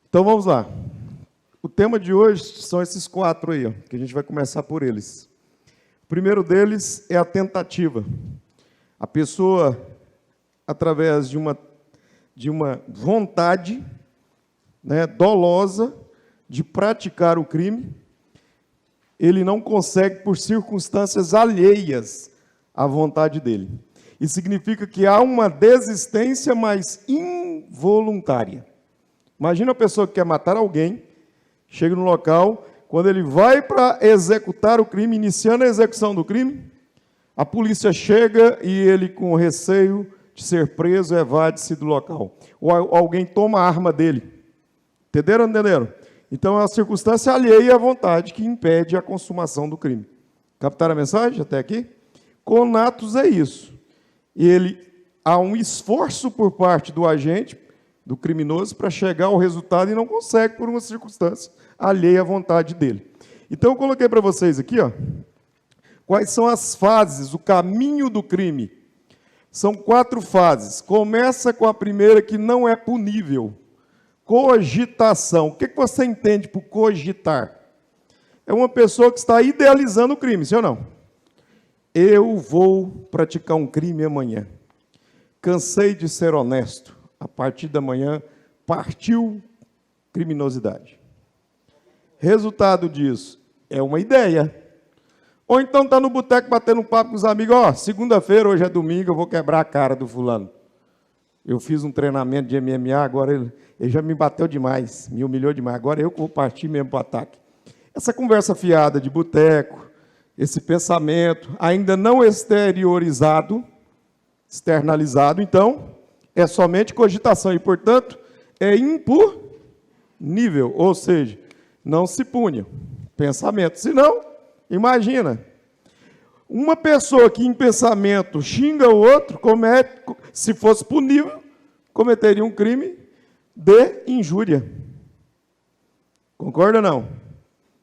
Então, vamos lá. O tema de hoje são esses 4 aí, ó, que a gente vai começar por eles. O primeiro deles é a tentativa. A pessoa, através de uma vontade, né, dolosa de praticar o crime, ele não consegue por circunstâncias alheias à vontade dele. Isso significa que há uma desistência, mas involuntária. Imagina a pessoa que quer matar alguém, chega no local, quando ele vai para executar o crime, iniciando a execução do crime, a polícia chega e ele, com receio de ser preso, evade-se do local. Ou alguém toma a arma dele. Entenderam? Entenderam? Então, é uma circunstância alheia à vontade que impede a consumação do crime. Captaram a mensagem até aqui? Conatos é isso. Há um esforço por parte do agente, do criminoso, para chegar ao resultado e não consegue por uma circunstância alheia à vontade dele. Então, eu coloquei para vocês aqui, ó, quais são as fases, o caminho do crime. São 4 fases. Começa com a primeira, que não é punível. Cogitação. O que você entende por cogitar? É uma pessoa que está idealizando o crime, sim ou não? Eu vou praticar um crime amanhã. Cansei de ser honesto. A partir da manhã, partiu criminosidade. Resultado disso é uma ideia. Ou então está no boteco batendo um papo com os amigos. Ó, segunda-feira, hoje é domingo, eu vou quebrar a cara do fulano. Eu fiz um treinamento de MMA, agora ele já me bateu demais, me humilhou demais. Agora eu vou partir mesmo para o ataque. Essa conversa fiada de boteco, esse pensamento ainda não exteriorizado, externalizado, então, é somente cogitação e, portanto, é impunível, ou seja, não se pune. Pensamento. Senão, imagina, uma pessoa que em pensamento xinga o outro, se fosse punível, cometeria um crime de injúria. Concorda ou não?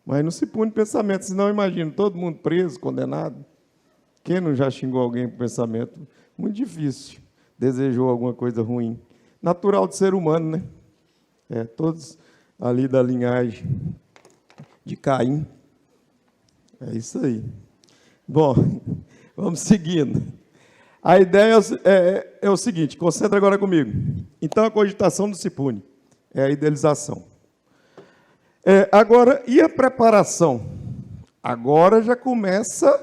Mas não se pune pensamento, senão imagina, todo mundo preso, condenado. Quem não já xingou alguém por pensamento? Muito difícil. Desejou alguma coisa ruim. Natural de ser humano, né? Todos ali da linhagem de Caim. É isso aí. Bom, vamos seguindo. A ideia é o seguinte, concentra agora comigo. Então, a cogitação não se pune, é a idealização. Agora, e a preparação? Agora já começa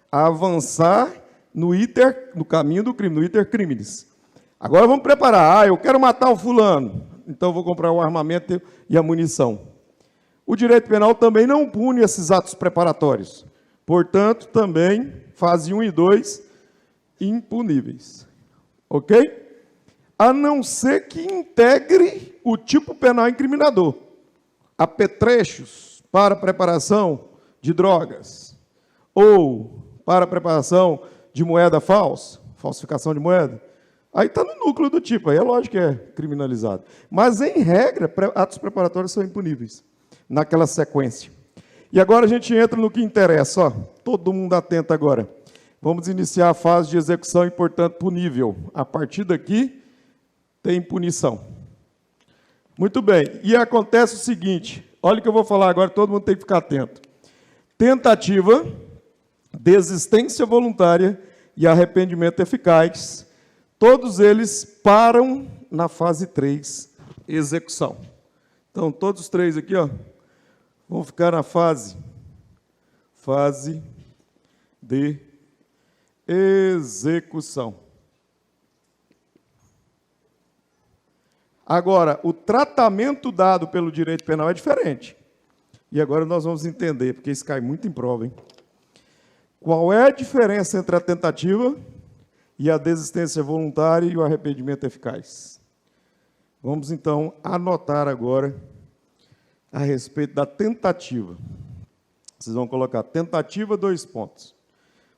a avançar no caminho do crime, no iter criminis. Agora vamos preparar. Eu quero matar o fulano, então vou comprar o armamento e a munição. O direito penal também não pune esses atos preparatórios. Portanto, também, fase 1 e 2, impuníveis. Ok? A não ser que integre o tipo penal incriminador. Apetrechos para preparação de drogas, ou para preparação de moeda falsa, falsificação de moeda, aí está no núcleo do tipo, aí é lógico que é criminalizado. Mas, em regra, atos preparatórios são impuníveis, naquela sequência. E agora a gente entra no que interessa, ó. Todo mundo atento agora. Vamos iniciar a fase de execução e, portanto, punível. A partir daqui, tem punição. Muito bem. E acontece o seguinte, olha o que eu vou falar agora, todo mundo tem que ficar atento. Tentativa, desistência voluntária e arrependimento eficaz, todos eles param na fase 3, execução. Então, todos os 3 aqui, ó, vão ficar na fase de execução. Agora, o tratamento dado pelo direito penal é diferente. E agora nós vamos entender, porque isso cai muito em prova, hein? Qual é a diferença entre a tentativa e a desistência voluntária e o arrependimento eficaz? Vamos, então, anotar agora a respeito da tentativa. Vocês vão colocar tentativa, 2 pontos.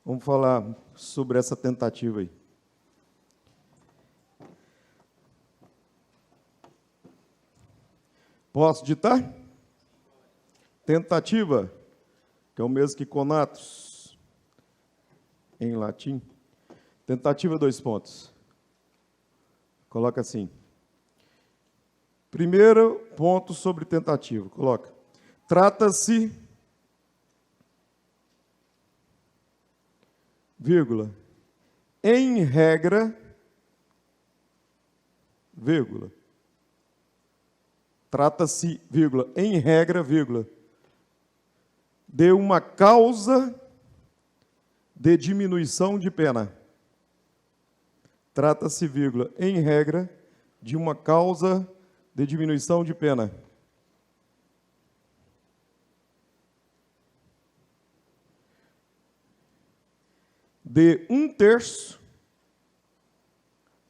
Vamos falar sobre essa tentativa aí. Posso ditar? Tentativa, que é o mesmo que conatus, em latim. Tentativa, 2 pontos. Coloca assim. Primeiro ponto sobre tentativa. Coloca. Trata-se, vírgula, em regra, vírgula. Trata-se, vírgula, em regra, vírgula, de uma causa de diminuição de pena. Trata-se, vírgula, em regra, de uma causa de diminuição de pena. De 1/3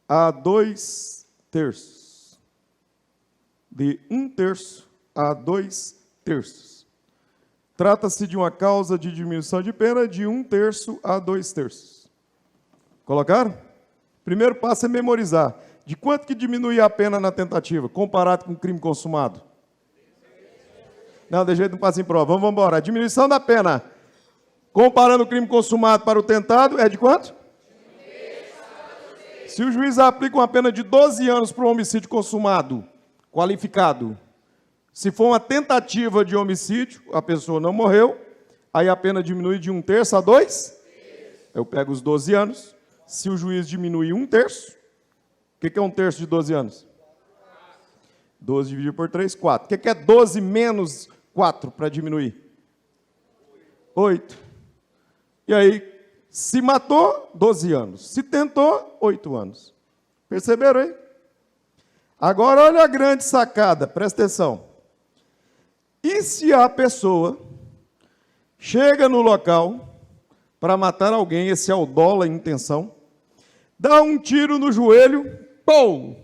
a 2/3. De 1/3 a 2/3. Trata-se de uma causa de diminuição de pena de 1/3 a 2/3. Colocaram? Primeiro passo é memorizar. De quanto que diminui a pena na tentativa, comparado com o crime consumado? Não, de jeito não passa em prova. Vamos embora. A diminuição da pena, comparando o crime consumado para o tentado, é de quanto? Se o juiz aplica uma pena de 12 anos para um homicídio consumado, qualificado, se for uma tentativa de homicídio, a pessoa não morreu, aí a pena diminui de 1/3 a 2? Eu pego os 12 anos, se o juiz diminui 1/3, o que é 1/3 de 12 anos? 12 dividido por 3, 4. O que é 12 menos 4 para diminuir? 8. E aí, se matou, 12 anos. Se tentou, 8 anos. Perceberam aí? Agora, olha a grande sacada, presta atenção. E se a pessoa chega no local para matar alguém, esse é o dolo, a intenção, dá um tiro no joelho, pum!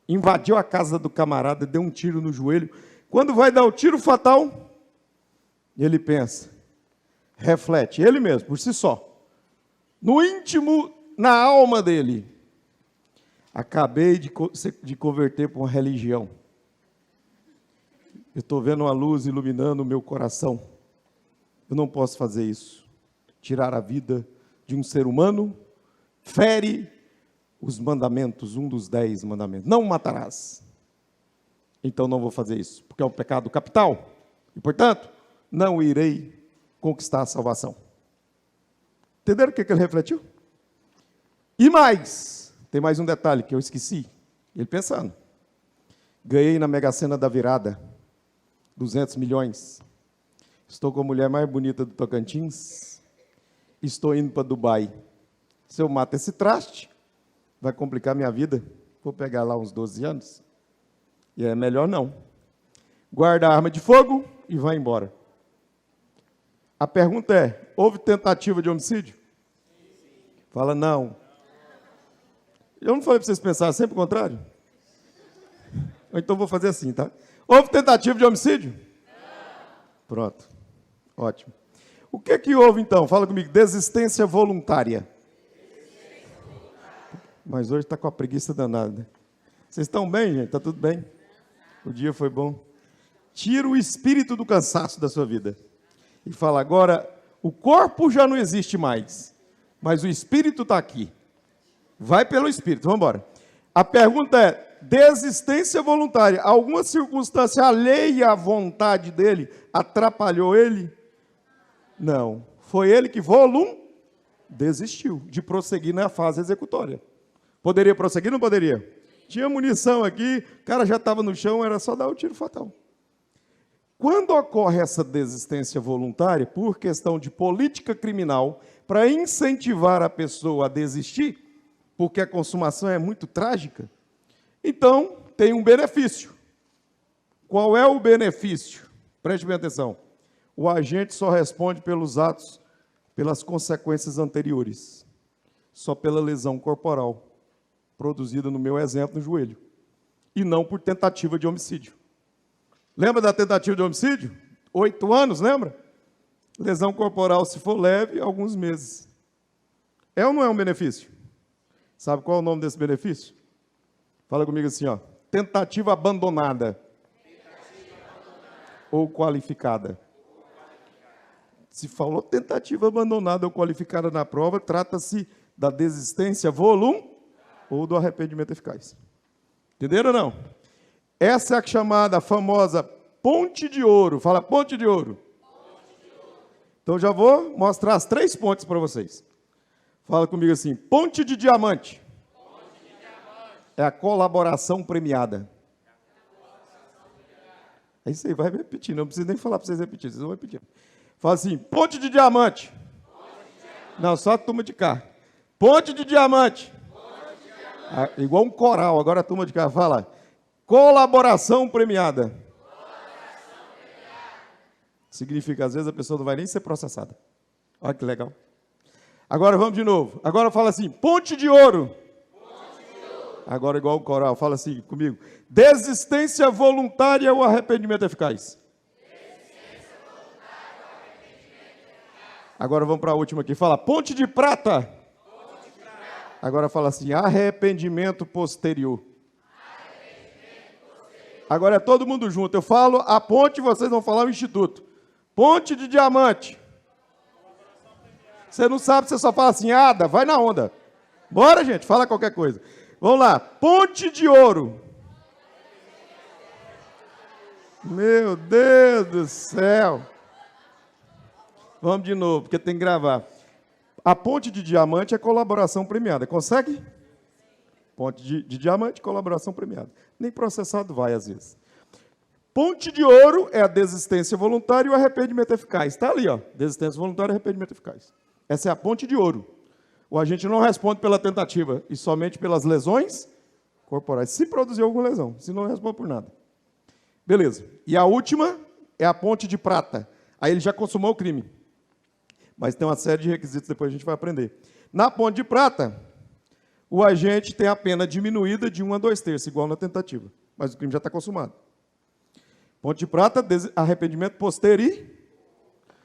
Invadiu a casa do camarada, deu um tiro no joelho. Quando vai dar o tiro fatal, ele pensa, reflete, ele mesmo, por si só, no íntimo, na alma dele, acabei de converter para uma religião. Eu estou vendo uma luz iluminando o meu coração. Eu não posso fazer isso. Tirar a vida de um ser humano fere os mandamentos, um dos 10 mandamentos. Não matarás. Então não vou fazer isso, porque é um pecado capital. E, portanto, não irei conquistar a salvação. Entenderam o que ele refletiu? E mais, tem mais um detalhe que eu esqueci. Ele pensando. Ganhei na Mega Sena da virada 200 milhões. Estou com a mulher mais bonita do Tocantins. Estou indo para Dubai. Se eu mato esse traste, vai complicar minha vida. Vou pegar lá uns 12 anos. E é melhor não. Guarda a arma de fogo e vai embora. A pergunta é, houve tentativa de homicídio? Fala, não. Eu não falei para vocês pensarem sempre o contrário? Ou então vou fazer assim, tá? Houve tentativa de homicídio? Não. Pronto. Ótimo. O que houve então? Fala comigo. Desistência voluntária. Mas hoje está com a preguiça danada, né? Vocês estão bem, gente? Está tudo bem? O dia foi bom? Tira o espírito do cansaço da sua vida. E fala, agora, o corpo já não existe mais, mas o espírito está aqui. Vai pelo espírito, vamos embora. A pergunta é, desistência voluntária. Alguma circunstância alheia à vontade dele atrapalhou ele? Não. Foi ele que desistiu de prosseguir na fase executória. Poderia prosseguir ou não poderia? Tinha munição aqui, o cara já estava no chão, era só dar o tiro fatal. Quando ocorre essa desistência voluntária, por questão de política criminal, para incentivar a pessoa a desistir, porque a consumação é muito trágica, então tem um benefício. Qual é o benefício? Preste bem atenção. O agente só responde pelos atos, pelas consequências anteriores, só pela lesão corporal, produzida no meu exemplo, no joelho, e não por tentativa de homicídio. Lembra da tentativa de homicídio? 8 anos, lembra? Lesão corporal, se for leve, alguns meses. É ou não é um benefício? Sabe qual é o nome desse benefício? Fala comigo assim, ó. Tentativa abandonada. Ou qualificada. Se falou tentativa abandonada ou qualificada na prova, trata-se da desistência voluntária ou do arrependimento eficaz. Entenderam ou não? Essa é a chamada, a famosa ponte de ouro. Fala, ponte de ouro. Então, já vou mostrar as 3 pontes para vocês. Fala comigo assim, ponte de diamante. É a colaboração premiada. É isso aí, vai repetir. Não precisa nem falar para vocês repetirem, vocês vão repetir. Fala assim, ponte de diamante. Não, só a turma de cá. Ponte de diamante. Ah, igual um coral, agora a turma de cá fala. Colaboração premiada. Significa, às vezes, a pessoa não vai nem ser processada. Olha que legal. Agora vamos de novo. Agora fala assim, ponte de ouro. Agora igual o coral, fala assim comigo. Desistência voluntária ou arrependimento eficaz? Agora vamos para a última aqui. Fala, ponte de prata. Agora fala assim, arrependimento posterior. Agora é todo mundo junto. Eu falo a ponte, vocês vão falar o instituto. Ponte de diamante. Você não sabe, você só fala assim, Ada, vai na onda. Bora, gente, fala qualquer coisa. Vamos lá, ponte de ouro. Meu Deus do céu. Vamos de novo, porque tem que gravar. A ponte de diamante é colaboração premiada. Consegue? Ponte de diamante, colaboração premiada. Nem processado vai, às vezes. Ponte de ouro é a desistência voluntária e o arrependimento eficaz. Está ali, ó. Desistência voluntária e arrependimento eficaz. Essa é a ponte de ouro. O agente não responde pela tentativa e somente pelas lesões corporais. Se produziu alguma lesão, se não responde por nada. Beleza. E a última é a ponte de prata. Aí ele já consumou o crime. Mas tem uma série de requisitos, depois a gente vai aprender. Na ponte de prata, o agente tem a pena diminuída de 1 a 2/3, igual na tentativa. Mas o crime já está consumado. Ponte de prata, arrependimento posterior.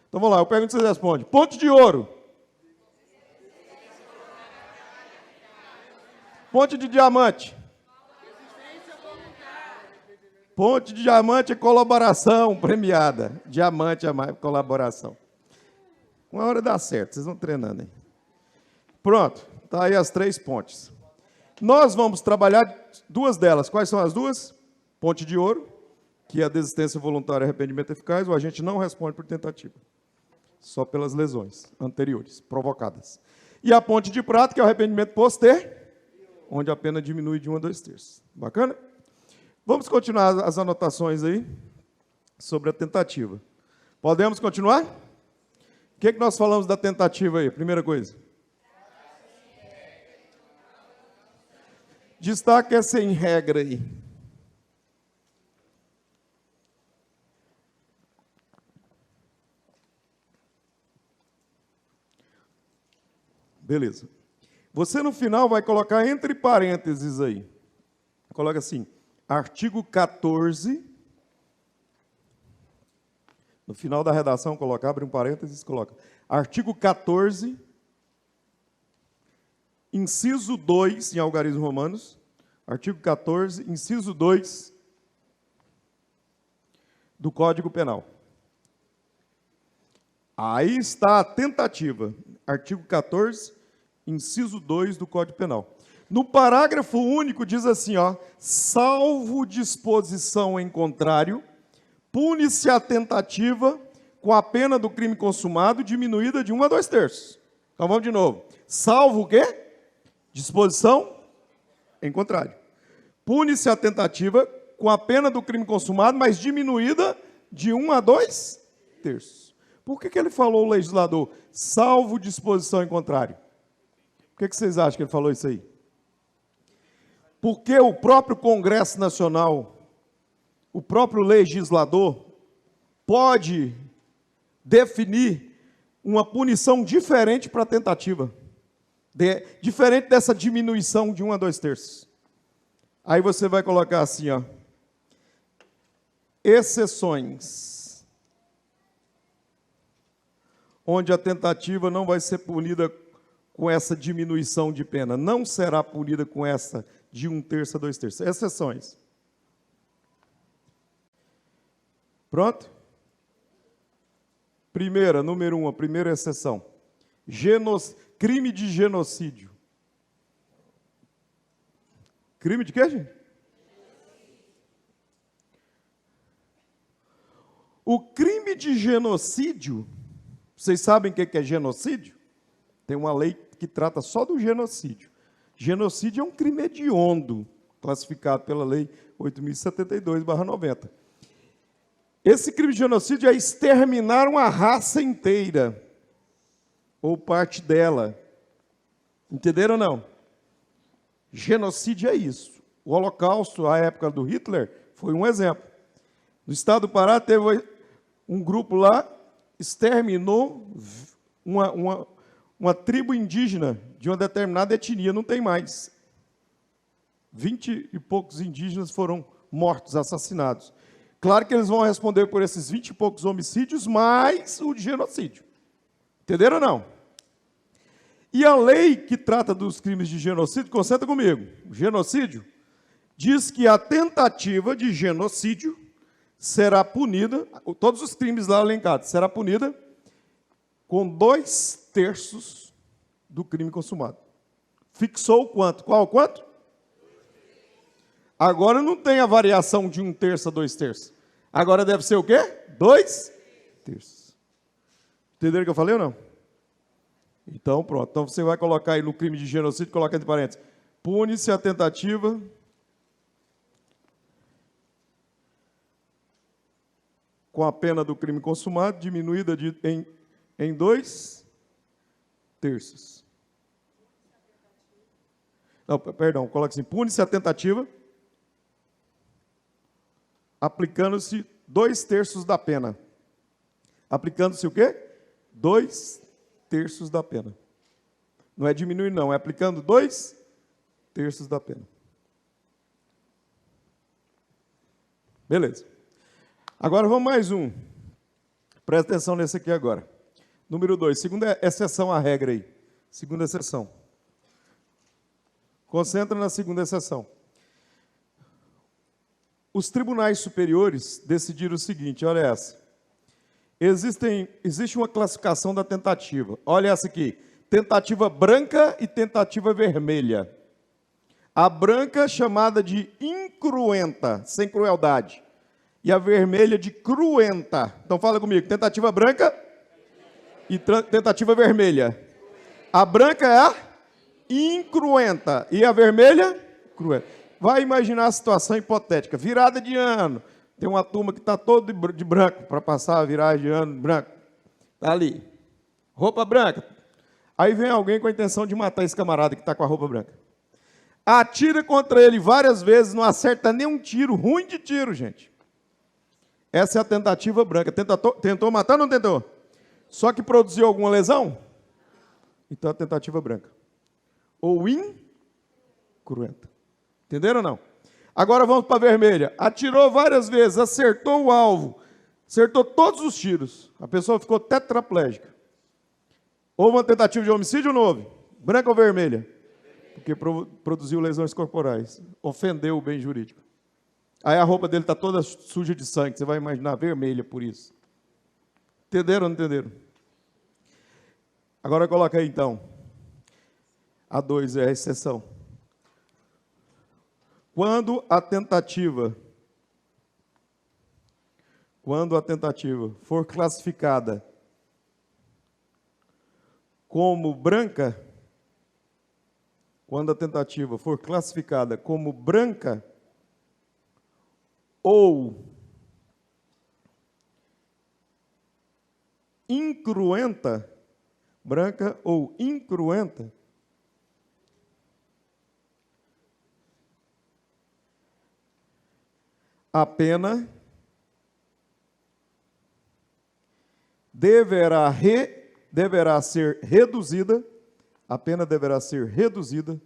Então vamos lá, eu pergunto e vocês respondem. Ponte de ouro. Ponte de diamante. Ponte de diamante é colaboração premiada. Diamante é mais colaboração. Uma hora dá certo, vocês vão treinando aí. Pronto, tá aí as 3 pontes. Nós vamos trabalhar 2 delas. Quais são as 2? Ponte de ouro, que é a desistência voluntária e arrependimento eficaz. O agente não responde por tentativa, só pelas lesões anteriores, provocadas. E a ponte de prata, que é o arrependimento posterior, onde a pena diminui de 1 a 2/3. Bacana? Vamos continuar as anotações aí sobre a tentativa. Podemos continuar? O que nós falamos da tentativa aí? Primeira coisa. Destaque é sem regra aí. Beleza. Você no final vai colocar entre parênteses aí. Coloca assim, artigo 14. No final da redação, coloca, abre um parênteses, coloca. Artigo 14, inciso 2, em algarismo romanos. Artigo 14, inciso 2 do Código Penal. Aí está a tentativa. Artigo 14, inciso 2 do Código Penal. No parágrafo único diz assim, ó, salvo disposição em contrário, pune-se a tentativa com a pena do crime consumado diminuída de 1 a 2/3. Então vamos de novo. Salvo o quê? Disposição em contrário. Pune-se a tentativa com a pena do crime consumado, mas diminuída de 1 a 2/3. Por que ele falou, o legislador, salvo disposição em contrário? Por que vocês acham que ele falou isso aí? Porque o próprio Congresso Nacional, o próprio legislador, pode definir uma punição diferente para a tentativa. Diferente dessa diminuição de 1 a 2/3. Aí você vai colocar assim, ó, exceções, onde a tentativa não vai ser punida com essa diminuição de pena, não será punida com essa de 1/3 a 2/3. Exceções. Pronto? Primeira, número 1, a primeira exceção. Crime de genocídio. Crime de quê, gente? O crime de genocídio, vocês sabem o que é genocídio? Tem uma lei que trata só do genocídio. Genocídio é um crime hediondo, classificado pela lei 8.072/90. Esse crime de genocídio é exterminar uma raça inteira, ou parte dela. Entenderam ou não? Genocídio é isso. O Holocausto, a época do Hitler, foi um exemplo. No estado do Pará, teve um grupo lá, exterminou uma tribo indígena de uma determinada etnia, não tem mais. 20 e poucos indígenas foram mortos, assassinados. Claro que eles vão responder por esses 20 e poucos homicídios, mais o de genocídio. Entenderam ou não? E a lei que trata dos crimes de genocídio, concentra comigo, o genocídio, diz que a tentativa de genocídio será punida, todos os crimes lá elencados, será punida com 2/3 do crime consumado. Fixou quanto? Qual quanto? Agora não tem a variação de 1/3 a 2/3. Agora deve ser o quê? 2/3. Entenderam o que eu falei ou não? Então, pronto. Então, você vai colocar aí no crime de genocídio, coloca entre parênteses. Pune-se a tentativa com a pena do crime consumado, diminuída em 2/3. Não, perdão, coloca assim. Pune-se a tentativa aplicando-se 2/3 da pena. Aplicando-se o quê? 2/3 da pena. Não é diminuir, não. É aplicando 2/3 da pena. Beleza. Agora vamos mais um. Presta atenção nesse aqui agora. Número 2. Segunda exceção à regra aí. Segunda exceção. Concentra na segunda exceção. Os tribunais superiores decidiram o seguinte, olha essa. Existe uma classificação da tentativa. Olha essa aqui. Tentativa branca e tentativa vermelha. A branca chamada de incruenta, sem crueldade. E a vermelha de cruenta. Então fala comigo. Tentativa branca e tentativa vermelha. A branca é a incruenta. E a vermelha? Cruenta. Vai imaginar a situação hipotética. Virada de ano. Tem uma turma que está toda de branco para passar a viragem de ano branco. Está ali. Roupa branca. Aí vem alguém com a intenção de matar esse camarada que está com a roupa branca. Atira contra ele várias vezes, não acerta nem um tiro. Ruim de tiro, gente. Essa é a tentativa branca. Tentou matar ou não tentou? Só que produziu alguma lesão? Então é a tentativa branca. Ou incruenta. Entenderam ou não? Agora vamos para a vermelha. Atirou várias vezes, acertou o alvo, acertou todos os tiros. A pessoa ficou tetraplégica. Houve uma tentativa de homicídio ou não houve? Branca ou vermelha? Porque produziu lesões corporais. Ofendeu o bem jurídico. Aí a roupa dele está toda suja de sangue. Você vai imaginar vermelha por isso. Entenderam ou não entenderam? Agora coloca aí então. A 2 é a exceção. Quando a tentativa for classificada como branca, ou incruenta, branca ou incruenta, a pena deverá ser reduzida, a pena deverá ser reduzida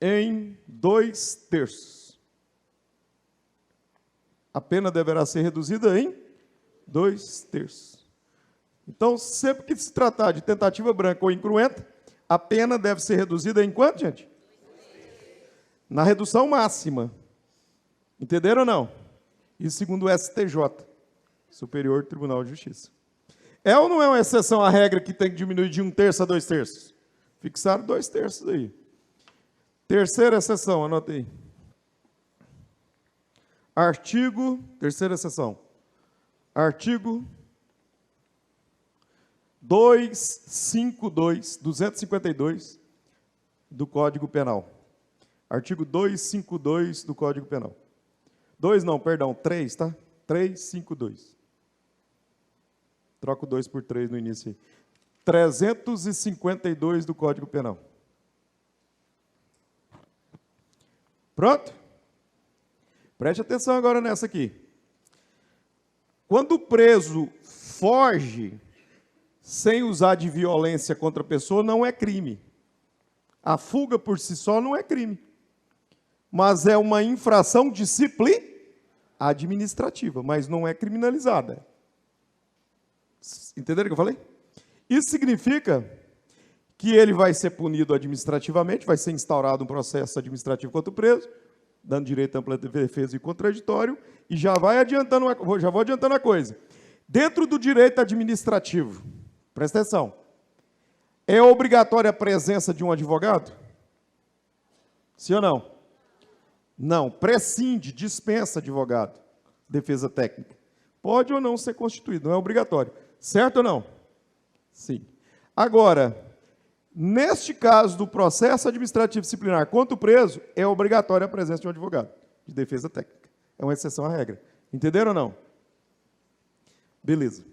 em 2/3. A pena deverá ser reduzida em 2/3. Então, sempre que se tratar de tentativa branca ou incruenta, a pena deve ser reduzida em quanto, gente? Na redução máxima. Entenderam ou não? Isso segundo o STJ, Superior Tribunal de Justiça. É ou não é uma exceção à regra que tem que diminuir de 1/3 a 2/3? Fixaram 2/3 aí. Terceira exceção, anota aí. terceira seção, artigo 252 do Código Penal. Artigo 252 do Código Penal. 3, tá? 352. Troca o 2 por 3 no início aí. 352 do Código Penal. Pronto? Preste atenção agora nessa aqui. Quando o preso foge sem usar de violência contra a pessoa, não é crime. A fuga por si só não é crime. Mas é uma infração disciplinar administrativa, mas não é criminalizada. Entenderam o que eu falei? Isso significa que ele vai ser punido administrativamente, vai ser instaurado um processo administrativo contra o preso, dando direito à ampla defesa e contraditório, e já vou adiantando a coisa. Dentro do direito administrativo, presta atenção, é obrigatória a presença de um advogado? Sim ou não? Não, prescinde, dispensa advogado, defesa técnica. Pode ou não ser constituído, não é obrigatório. Certo ou não? Sim. Agora, neste caso do processo administrativo disciplinar contra o preso, é obrigatória a presença de um advogado de defesa técnica. É uma exceção à regra. Entenderam ou não? Beleza.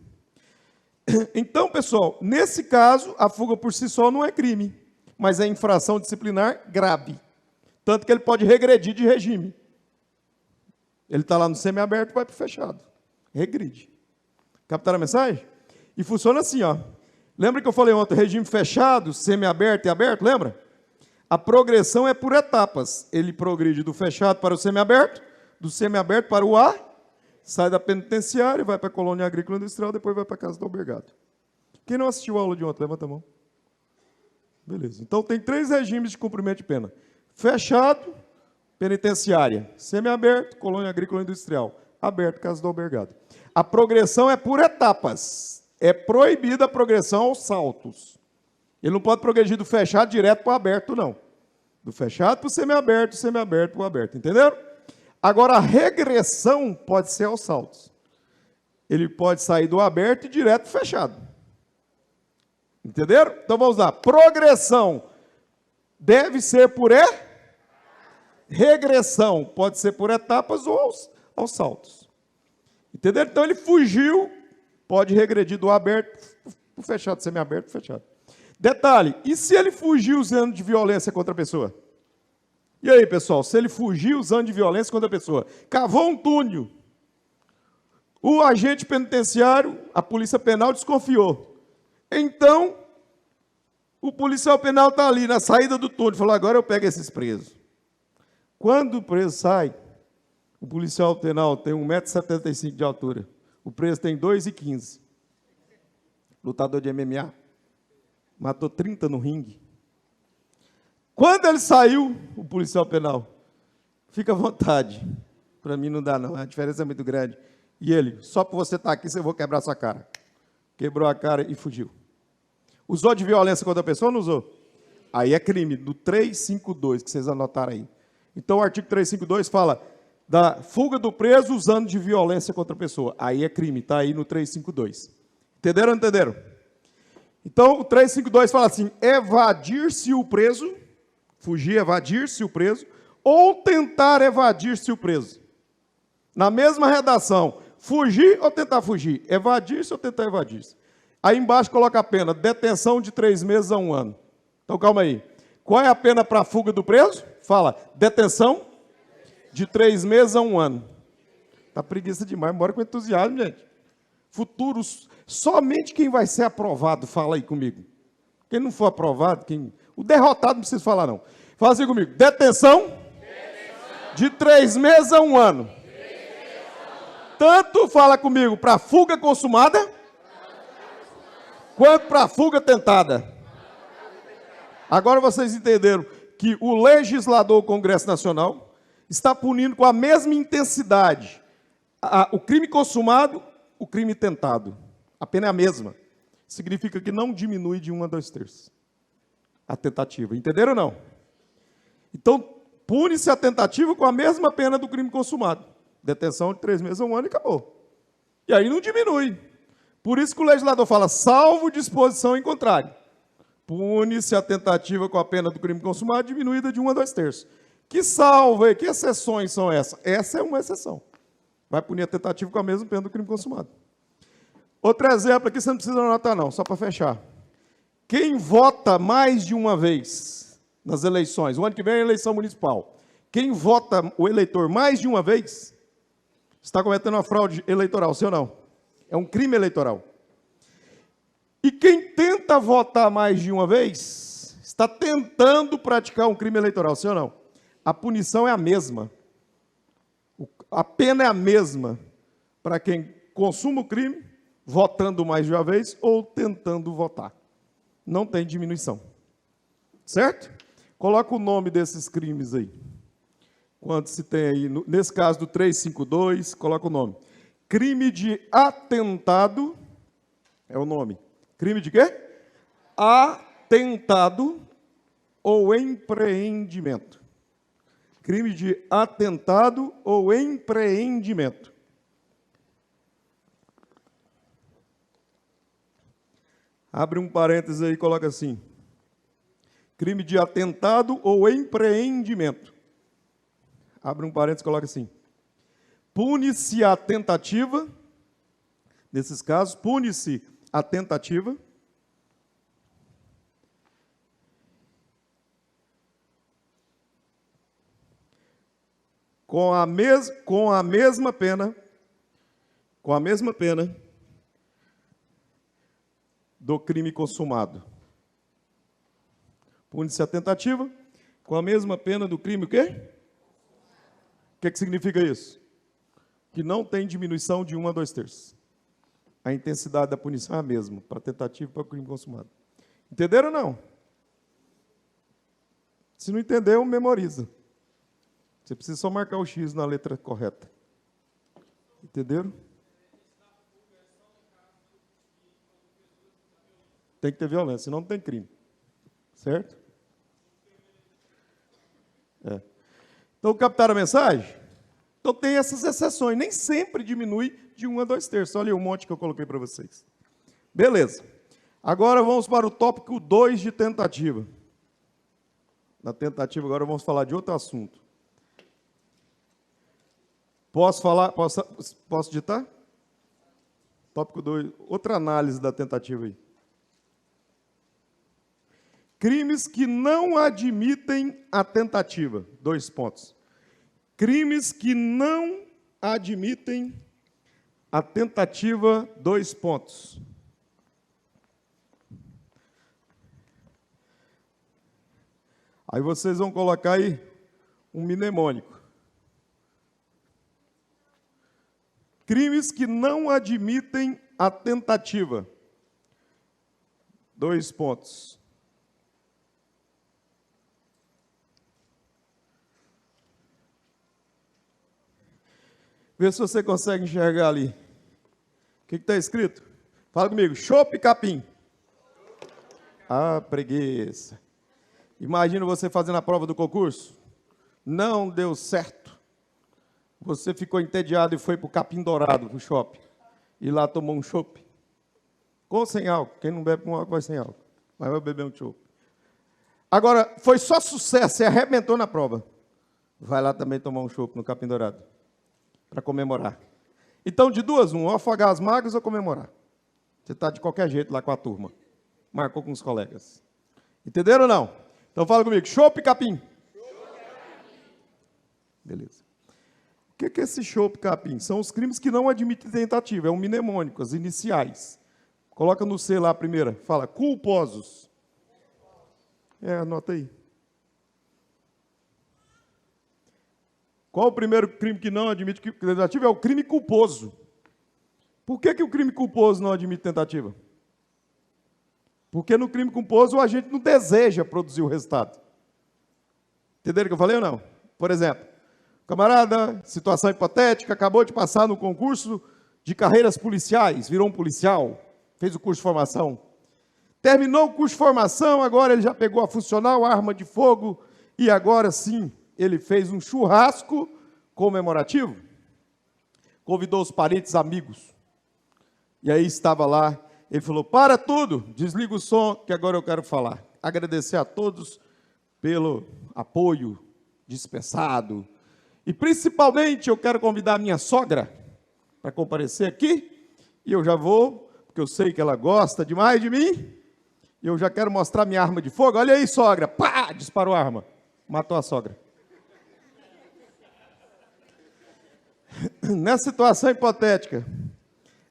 Então, pessoal, nesse caso, a fuga por si só não é crime, mas é infração disciplinar grave. Tanto que ele pode regredir de regime. Ele está lá no semiaberto e vai para o fechado. Regride. Captaram a mensagem? E funciona assim, ó. Lembra que eu falei ontem, regime fechado, semiaberto e aberto, lembra? A progressão é por etapas. Ele progride do fechado para o semiaberto, do semiaberto para o A, sai da penitenciária, vai para a colônia agrícola industrial, depois vai para a casa do albergado. Quem não assistiu a aula de ontem, levanta a mão. Beleza. Então, tem 3 regimes de cumprimento de pena. Fechado, penitenciária. Semiaberto, colônia agrícola industrial. Aberto, casa do albergado. A progressão é por etapas. É proibida a progressão aos saltos. Ele não pode progredir do fechado direto para o aberto, não. Do fechado para o semiaberto, do semiaberto para o aberto. Entenderam? Agora, a regressão pode ser aos saltos. Ele pode sair do aberto e direto para o fechado. Entenderam? Então, vamos lá. Progressão deve ser por regressão. Pode ser por etapas ou aos saltos. Entenderam? Então, ele fugiu, pode regredir do aberto para o fechado, semiaberto para o fechado. Detalhe, e se ele fugir usando de violência contra a pessoa? E aí, pessoal, se ele fugir usando de violência contra a pessoa, cavou um túnel, o agente penitenciário, a polícia penal desconfiou. Então, o policial penal está ali na saída do túnel, falou, agora eu pego esses presos. Quando o preso sai, o policial penal tem 1,75 m de altura, o preso tem 2,15 m. Lutador de MMA, matou 30 no ringue. Quando ele saiu, o policial penal, fica à vontade. Para mim não dá não, a diferença é muito grande. E ele, só por você estar aqui, eu vou quebrar sua cara. Quebrou a cara e fugiu. Usou de violência contra a pessoa ou não usou? Aí é crime, do 352, que vocês anotaram aí. Então o artigo 352 fala da fuga do preso usando de violência contra a pessoa. Aí é crime, está aí no 352. Entenderam ou não entenderam? Então o 352 fala assim, evadir-se o preso, fugir, evadir-se o preso, ou tentar evadir-se o preso. Na mesma redação, fugir ou tentar fugir, evadir-se ou tentar evadir-se. Aí embaixo coloca a pena, detenção de 3 meses a 1 ano. Então calma aí. Qual é a pena para a fuga do preso? Fala, detenção de 3 meses a 1 ano. Tá preguiça demais, bora com entusiasmo, gente. Futuros, somente quem vai ser aprovado, fala aí comigo. Quem não for aprovado, o derrotado não precisa falar não. Fala assim comigo, detenção de 3 meses a 1 ano. Tanto fala comigo para fuga consumada, quanto para fuga tentada. Agora vocês entenderam que o legislador, o Congresso Nacional, está punindo com a mesma intensidade o crime consumado, o crime tentado. A pena é a mesma. Significa que não diminui de 1 a 2/3 a tentativa. Entenderam ou não? Então, pune-se a tentativa com a mesma pena do crime consumado. Detenção de 3 meses a 1 ano e acabou. E aí não diminui. Por isso que o legislador fala, salvo disposição em contrário. Pune-se a tentativa com a pena do crime consumado diminuída de 1 a 2/3. Que salva, que exceções são essas? Essa é uma exceção. Vai punir a tentativa com a mesma pena do crime consumado. Outro exemplo aqui, você não precisa anotar não, só para fechar. Quem vota mais de uma vez nas eleições, o ano que vem é a eleição municipal, quem vota o eleitor mais de uma vez, está cometendo uma fraude eleitoral, sim ou não? É um crime eleitoral. E quem tenta votar mais de uma vez, está tentando praticar um crime eleitoral, sim ou não? A punição é a mesma. A pena é a mesma para quem consuma o crime, votando mais de uma vez ou tentando votar. Não tem diminuição. Certo? Coloca o nome desses crimes aí. Quanto se tem aí? Nesse caso do 352, coloca o nome. Crime de atentado, é o nome. Crime de quê? Atentado ou empreendimento. Crime de atentado ou empreendimento. Abre um parênteses aí e coloca assim. Crime de atentado ou empreendimento. Abre um parênteses e coloca assim. Pune-se a tentativa, nesses casos, pune-se a tentativa com a mesma pena do crime consumado. Pune-se a tentativa com a mesma pena do crime o quê? O que significa isso? Que não tem diminuição de 1 a 2/3. A intensidade da punição é a mesma, para tentativa e para o crime consumado. Entenderam ou não? Se não entendeu, memoriza. Você precisa só marcar o X na letra correta. Entenderam? Tem que ter violência, senão não tem crime. Certo? É. Então, captaram a mensagem? Então, tem essas exceções. Nem sempre diminui de 1 a 2/3. Olha aí um monte que eu coloquei para vocês. Beleza. Agora, vamos para o tópico 2 de tentativa. Na tentativa, agora vamos falar de outro assunto. Posso falar? Posso ditar? Tópico 2. Outra análise da tentativa aí. Crimes que não admitem a tentativa. 2 pontos. Crimes que não admitem a tentativa. 2 pontos. Aí vocês vão colocar aí um mnemônico. Crimes que não admitem a tentativa. 2 pontos. Vê se você consegue enxergar ali. O que está escrito? Fala comigo. Chopp capim. Ah, preguiça. Imagina você fazendo a prova do concurso. Não deu certo. Você ficou entediado e foi para o Capim Dourado, para o shopping. E lá tomou um chopp. Com ou sem álcool? Quem não bebe com álcool vai sem álcool. Mas vai beber um chopp. Agora, foi só sucesso, você arrebentou na prova. Vai lá também tomar um chopp no Capim Dourado. Para comemorar. Então, de duas, ou afogar as mágoas ou comemorar. Você está de qualquer jeito lá com a turma. Marcou com os colegas. Entenderam ou não? Então, fala comigo. Chopp capim. Beleza. O que é esse chopp capim? São os crimes que não admitem tentativa. É um mnemônico, as iniciais. Coloca no C lá a primeira. Fala, culposos. Anota aí. Qual o primeiro crime que não admite tentativa? É o crime culposo. Por que o crime culposo não admite tentativa? Porque no crime culposo o agente não deseja produzir o resultado. Entenderam o que eu falei ou não? Por exemplo, camarada, situação hipotética, acabou de passar no concurso de carreiras policiais, virou um policial, fez o curso de formação. Terminou o curso de formação, agora ele já pegou a funcional, a arma de fogo, e agora sim, ele fez um churrasco comemorativo. convidou os parentes, amigos. E aí estava lá, ele falou, para tudo, desliga o som, que agora eu quero falar. Agradecer a todos pelo apoio dispensado. E principalmente eu quero convidar a minha sogra para comparecer aqui. E eu já vou, porque eu sei que ela gosta demais de mim. E eu já quero mostrar minha arma de fogo. Olha aí, sogra. Pá! Disparou a arma. Matou a sogra. Nessa situação hipotética,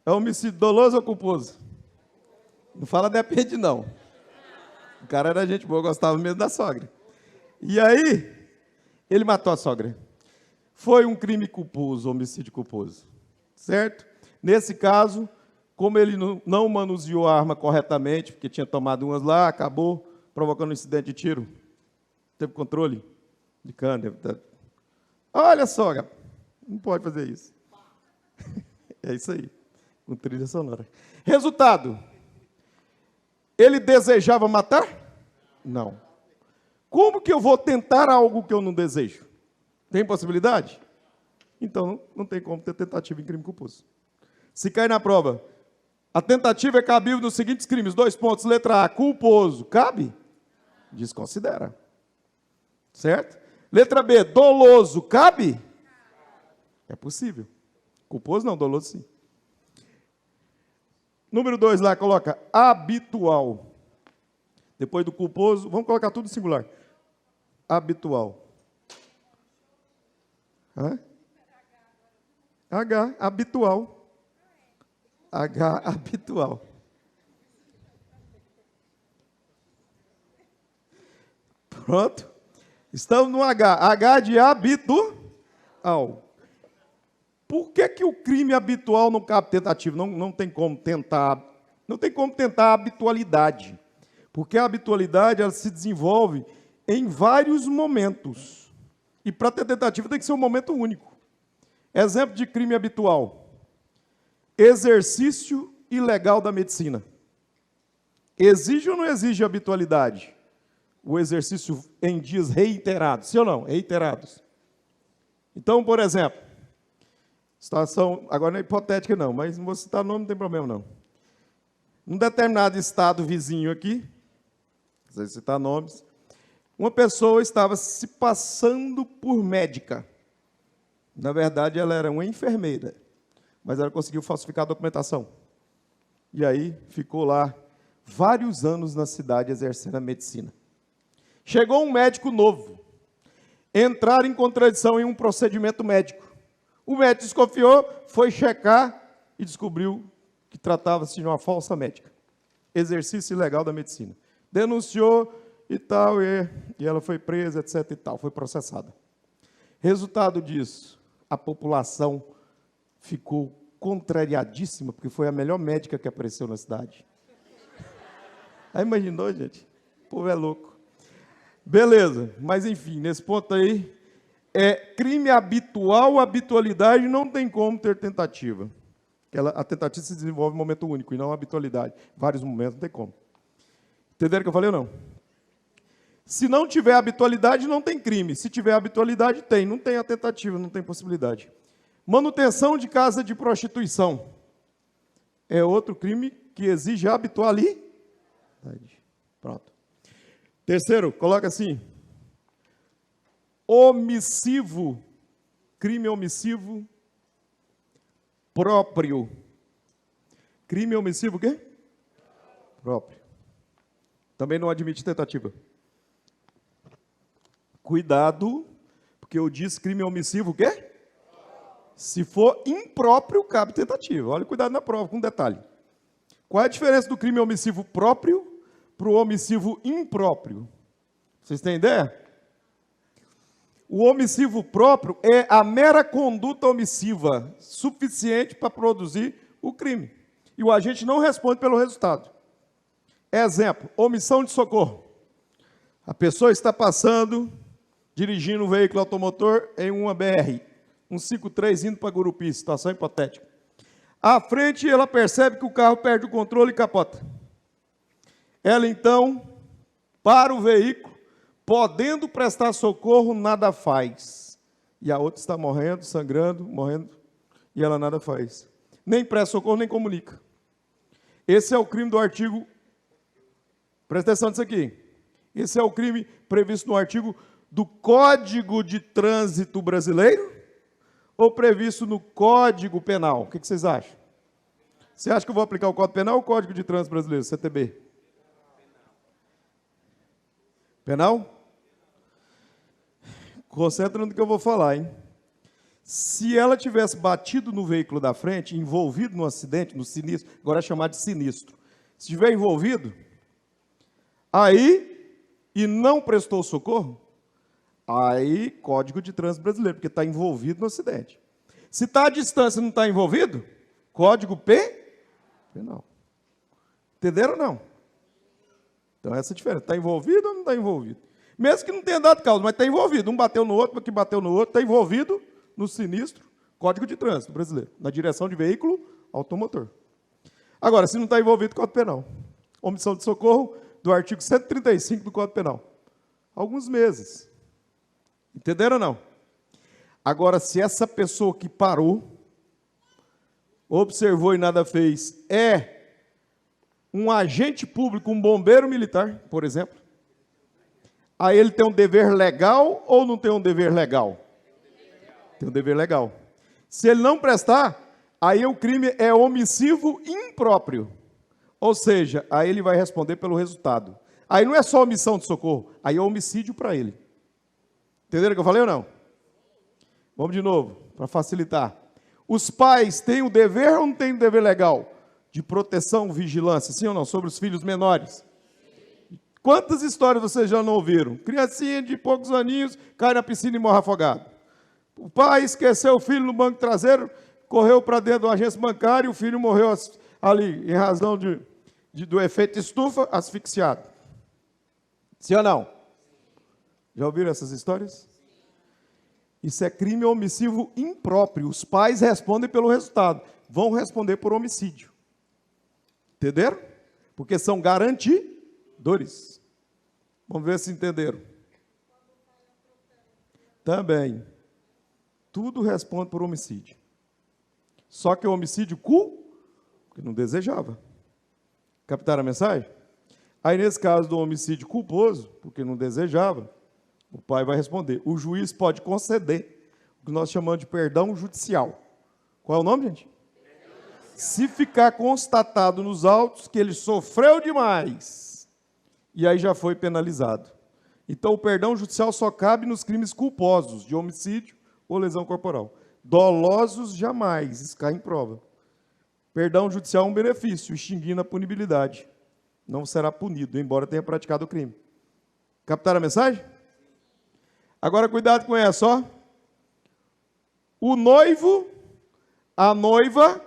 é homicídio doloso ou culposo? Não fala depende, não. O cara era gente boa, gostava mesmo da sogra. E aí, ele matou a sogra. Foi um crime culposo, homicídio culposo. Certo? Nesse caso, como ele não manuseou a arma corretamente, porque tinha tomado umas lá, acabou provocando um incidente de tiro. Teve controle de câmera. Olha, sogra, não pode fazer isso. É isso aí, com trilha sonora. Resultado, ele desejava matar? Não. Como que eu vou tentar algo que eu não desejo? Tem possibilidade? Então, não tem como ter tentativa em crime culposo. Se cair na prova, a tentativa é cabível nos seguintes crimes. 2 pontos, letra A, culposo. Cabe? Desconsidera. Certo? Letra B, doloso. Cabe? É possível. Culposo não, doloso sim. Número 2 lá, coloca habitual. Depois do culposo, vamos colocar tudo em singular. Habitual. Hã? H, habitual. H, habitual. Pronto. Estamos no H. H de habitual. Por que o crime habitual não cabe tentativa? Não tem como tentar. Não tem como tentar a habitualidade. Porque a habitualidade ela se desenvolve em vários momentos. E para ter tentativa tem que ser um momento único. Exemplo de crime habitual. Exercício ilegal da medicina. Exige ou não exige habitualidade? O exercício em dias reiterados. Sim ou não? Reiterados. Então, por exemplo, situação, agora não é hipotética não, mas não vou citar nome, não tem problema não. Num determinado estado vizinho aqui, não sei citar nomes, uma pessoa estava se passando por médica. Na verdade, ela era uma enfermeira, mas ela conseguiu falsificar a documentação. E aí, ficou lá vários anos na cidade exercendo a medicina. Chegou um médico novo, entraram em contradição em um procedimento médico. O médico desconfiou, foi checar e descobriu que tratava-se de uma falsa médica. Exercício ilegal da medicina. Denunciou e tal, e ela foi presa, etc. e tal, foi processada. Resultado disso, a população ficou contrariadíssima, porque foi a melhor médica que apareceu na cidade. Aí imaginou, gente? O povo é louco. Beleza, mas enfim, nesse ponto aí, crime habitual, habitualidade, não tem como ter tentativa. A tentativa se desenvolve em momento único, e não a habitualidade. Vários momentos, não tem como. Entenderam o que eu falei ou não? Se não tiver habitualidade, não tem crime. Se tiver habitualidade, tem. Não tem a tentativa, não tem possibilidade. Manutenção de casa de prostituição. É outro crime que exige habitualidade. Pronto. Terceiro, coloca assim. Omissivo. Crime omissivo próprio. Crime omissivo o quê? Próprio. Também não admite tentativa. Cuidado, porque eu disse crime omissivo o quê? Se for impróprio, cabe tentativa. Olha, cuidado na prova, com um detalhe. Qual é a diferença do crime omissivo próprio para o omissivo impróprio? Vocês têm ideia? O omissivo próprio é a mera conduta omissiva suficiente para produzir o crime. E o agente não responde pelo resultado. Exemplo, omissão de socorro. A pessoa está passando, dirigindo um veículo automotor em uma BR, 153 indo para Gurupi, situação hipotética. À frente, ela percebe que o carro perde o controle e capota. Ela, então, para o veículo, podendo prestar socorro, nada faz. E a outra está morrendo, sangrando, morrendo. e ela nada faz. Nem presta socorro, nem comunica. Esse é o crime do artigo... Presta atenção nisso aqui. Esse é o crime previsto no artigo do Código de Trânsito Brasileiro ou previsto no Código Penal? O que vocês acham? Você acha que eu vou aplicar o Código Penal ou o Código de Trânsito Brasileiro, CTB? Penal? Concentra no que eu vou falar, hein? Se ela tivesse batido no veículo da frente, envolvido no acidente, no sinistro, agora é chamado de sinistro. Se estiver envolvido, aí, e não prestou socorro, aí, Código de Trânsito Brasileiro, porque está envolvido no acidente. Se está à distância e não está envolvido, Código Penal. Entenderam ou não? Então, essa é a diferença. Está envolvido ou não está envolvido? Mesmo que não tenha dado causa, mas está envolvido. Um bateu no outro, que bateu no outro, está envolvido no sinistro, Código de Trânsito Brasileiro, na direção de veículo automotor. Agora, se não está envolvido, Código Penal. Omissão de socorro do artigo 135 do Código Penal. Alguns meses. Entenderam ou não? Agora, se essa pessoa que parou, observou e nada fez, é um agente público, um bombeiro militar, por exemplo, aí ele tem um dever legal ou não tem um dever legal? Tem um dever legal. Se ele não prestar, aí o crime é omissivo impróprio. Ou seja, aí ele vai responder pelo resultado. Aí não é só omissão de socorro, aí é homicídio para ele. Entenderam o que eu falei ou não? Vamos de novo, para facilitar. Os pais têm o dever ou não têm o dever legal? De proteção, vigilância, sim ou não? Sobre os filhos menores. Quantas histórias vocês já não ouviram? Criancinha de poucos aninhos cai na piscina e morre afogado. O pai esqueceu o filho no banco traseiro, correu para dentro de uma agência bancária e o filho morreu ali, em razão do efeito estufa, asfixiado. Sim ou não? Já ouviram essas histórias? Isso é crime omissivo impróprio. Os pais respondem pelo resultado. Vão responder por homicídio. Entenderam? Porque são garantidores. Vamos ver se entenderam. Também. Tudo responde por homicídio. Só que o homicídio que não desejava. Captaram a mensagem? Aí, nesse caso do homicídio culposo, porque não desejava, o pai vai responder. O juiz pode conceder o que nós chamamos de perdão judicial. Qual é o nome, gente? Se ficar constatado nos autos que ele sofreu demais, e aí já foi penalizado. Então, o perdão judicial só cabe nos crimes culposos, de homicídio ou lesão corporal. Dolosos, jamais, isso cai em prova. Perdão judicial é um benefício, extinguindo a punibilidade. Não será punido, embora tenha praticado o crime. Captaram a mensagem? Agora, cuidado com essa, ó. O noivo, a noiva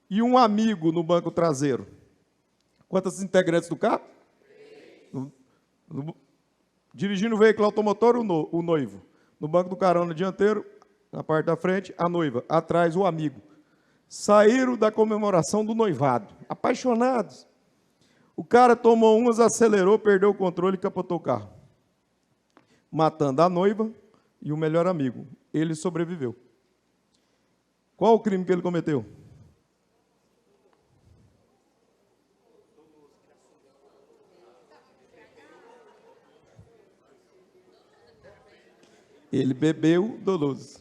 e um amigo no banco traseiro. Quantos integrantes do carro? Dirigindo o veículo automotor, o noivo. No banco do carona dianteiro, na parte da frente, a noiva. Atrás, o amigo. Saíram da comemoração do noivado. Apaixonados. O cara tomou umas, acelerou, perdeu o controle e capotou o carro. Matando a noiva e o melhor amigo. Ele sobreviveu. Qual o crime que ele cometeu? Ele bebeu doloso.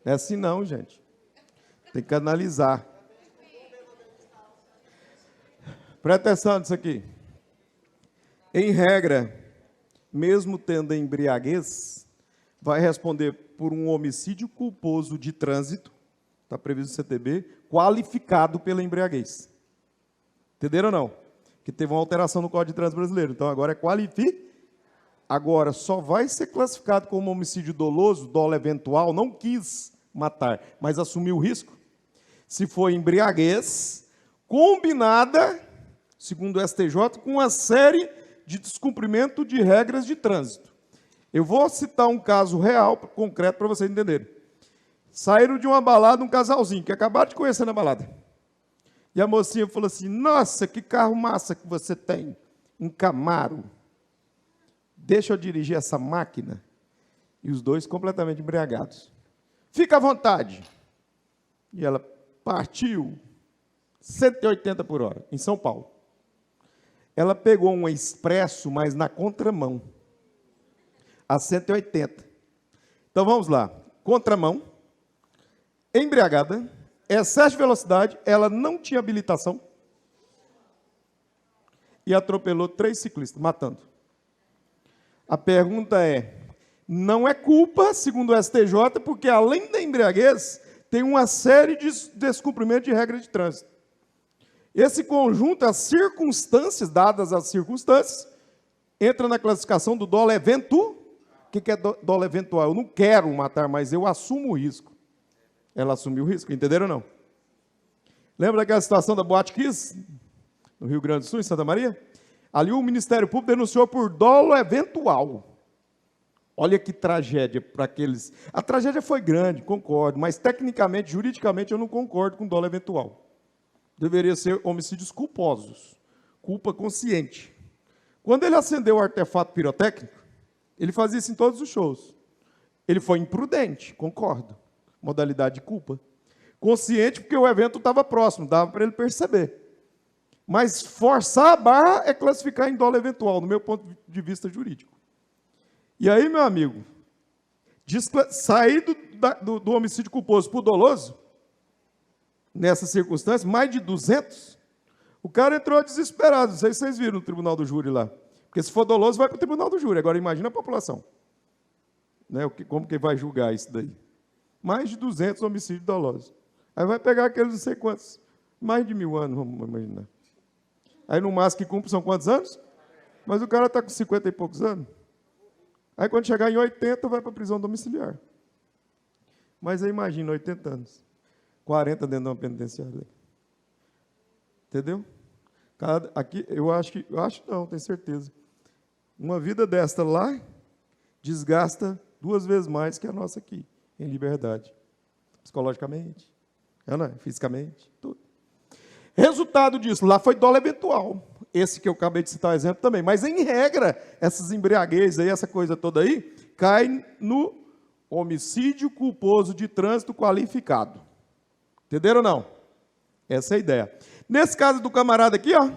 Não é assim não, gente. Tem que analisar. Presta atenção nisso aqui. Em regra, mesmo tendo embriaguez, vai responder por um homicídio culposo de trânsito, está previsto no CTB, qualificado pela embriaguez. Entenderam ou não? Que teve uma alteração no Código de Trânsito Brasileiro. Então, agora é qualificado. Agora, só vai ser classificado como homicídio doloso, dolo eventual, não quis matar, mas assumiu o risco, se for embriaguez, combinada, segundo o STJ, com uma série de descumprimento de regras de trânsito. Eu vou citar um caso real, concreto, para vocês entenderem. Saíram de uma balada um casalzinho, que acabaram de conhecer na balada. E a mocinha falou assim, nossa, que carro massa que você tem, um Camaro. Deixa eu dirigir essa máquina. E os dois completamente embriagados. Fica à vontade. e ela partiu 180 por hora, em São Paulo. Ela pegou um expresso, mas na contramão, a 180. Então vamos lá, contramão, embriagada, excesso de velocidade, ela não tinha habilitação e atropelou 3 ciclistas, matando. A pergunta é, não é culpa, segundo o STJ, porque além da embriaguez, tem uma série de descumprimento de regra de trânsito. Esse conjunto, as circunstâncias, dadas as circunstâncias, entra na classificação do dolo eventual. O que é dolo eventual? Eu não quero matar, mas eu assumo o risco. Ela assumiu o risco, entenderam ou não? Lembra daquela situação da Boate Kiss, no Rio Grande do Sul, em Santa Maria? Ali o Ministério Público denunciou por dolo eventual. Olha que tragédia para aqueles... A tragédia foi grande, concordo, mas tecnicamente, juridicamente, eu não concordo com dolo eventual. Deveria ser homicídios culposos, culpa consciente. Quando ele acendeu o artefato pirotécnico, ele fazia isso em todos os shows. Ele foi imprudente, concordo. Modalidade de culpa. Consciente porque o evento estava próximo, dava para ele perceber. Mas forçar a barra é classificar em dolo eventual, no meu ponto de vista jurídico. E aí, meu amigo, sair do homicídio culposo para o doloso, nessa circunstância, mais de 200, o cara entrou desesperado. Não sei se vocês viram no tribunal do júri lá. Porque se for doloso, vai para o tribunal do júri. Agora, imagina a população. Né? Como que vai julgar isso daí? Mais de 200 homicídios dolosos. Aí vai pegar aqueles não sei quantos. Mais de 1000 anos, vamos imaginar. Aí no máximo que cumpre são quantos anos? Mas o cara está com 50 e poucos anos. Aí quando chegar em 80, vai para a prisão domiciliar. Mas aí imagina, 80 anos. 40 dentro de uma penitenciária. Entendeu? Aqui, eu acho não, tenho certeza. Uma vida desta lá desgasta 2 vezes mais que a nossa aqui, em liberdade. Psicologicamente, fisicamente, tudo. Resultado disso, lá foi dolo eventual. Esse que eu acabei de citar o exemplo também. Mas, em regra, essas embriaguez aí, essa coisa toda aí, cai no homicídio culposo de trânsito qualificado. Entenderam ou não? Essa é a ideia. Nesse caso do camarada aqui, ó,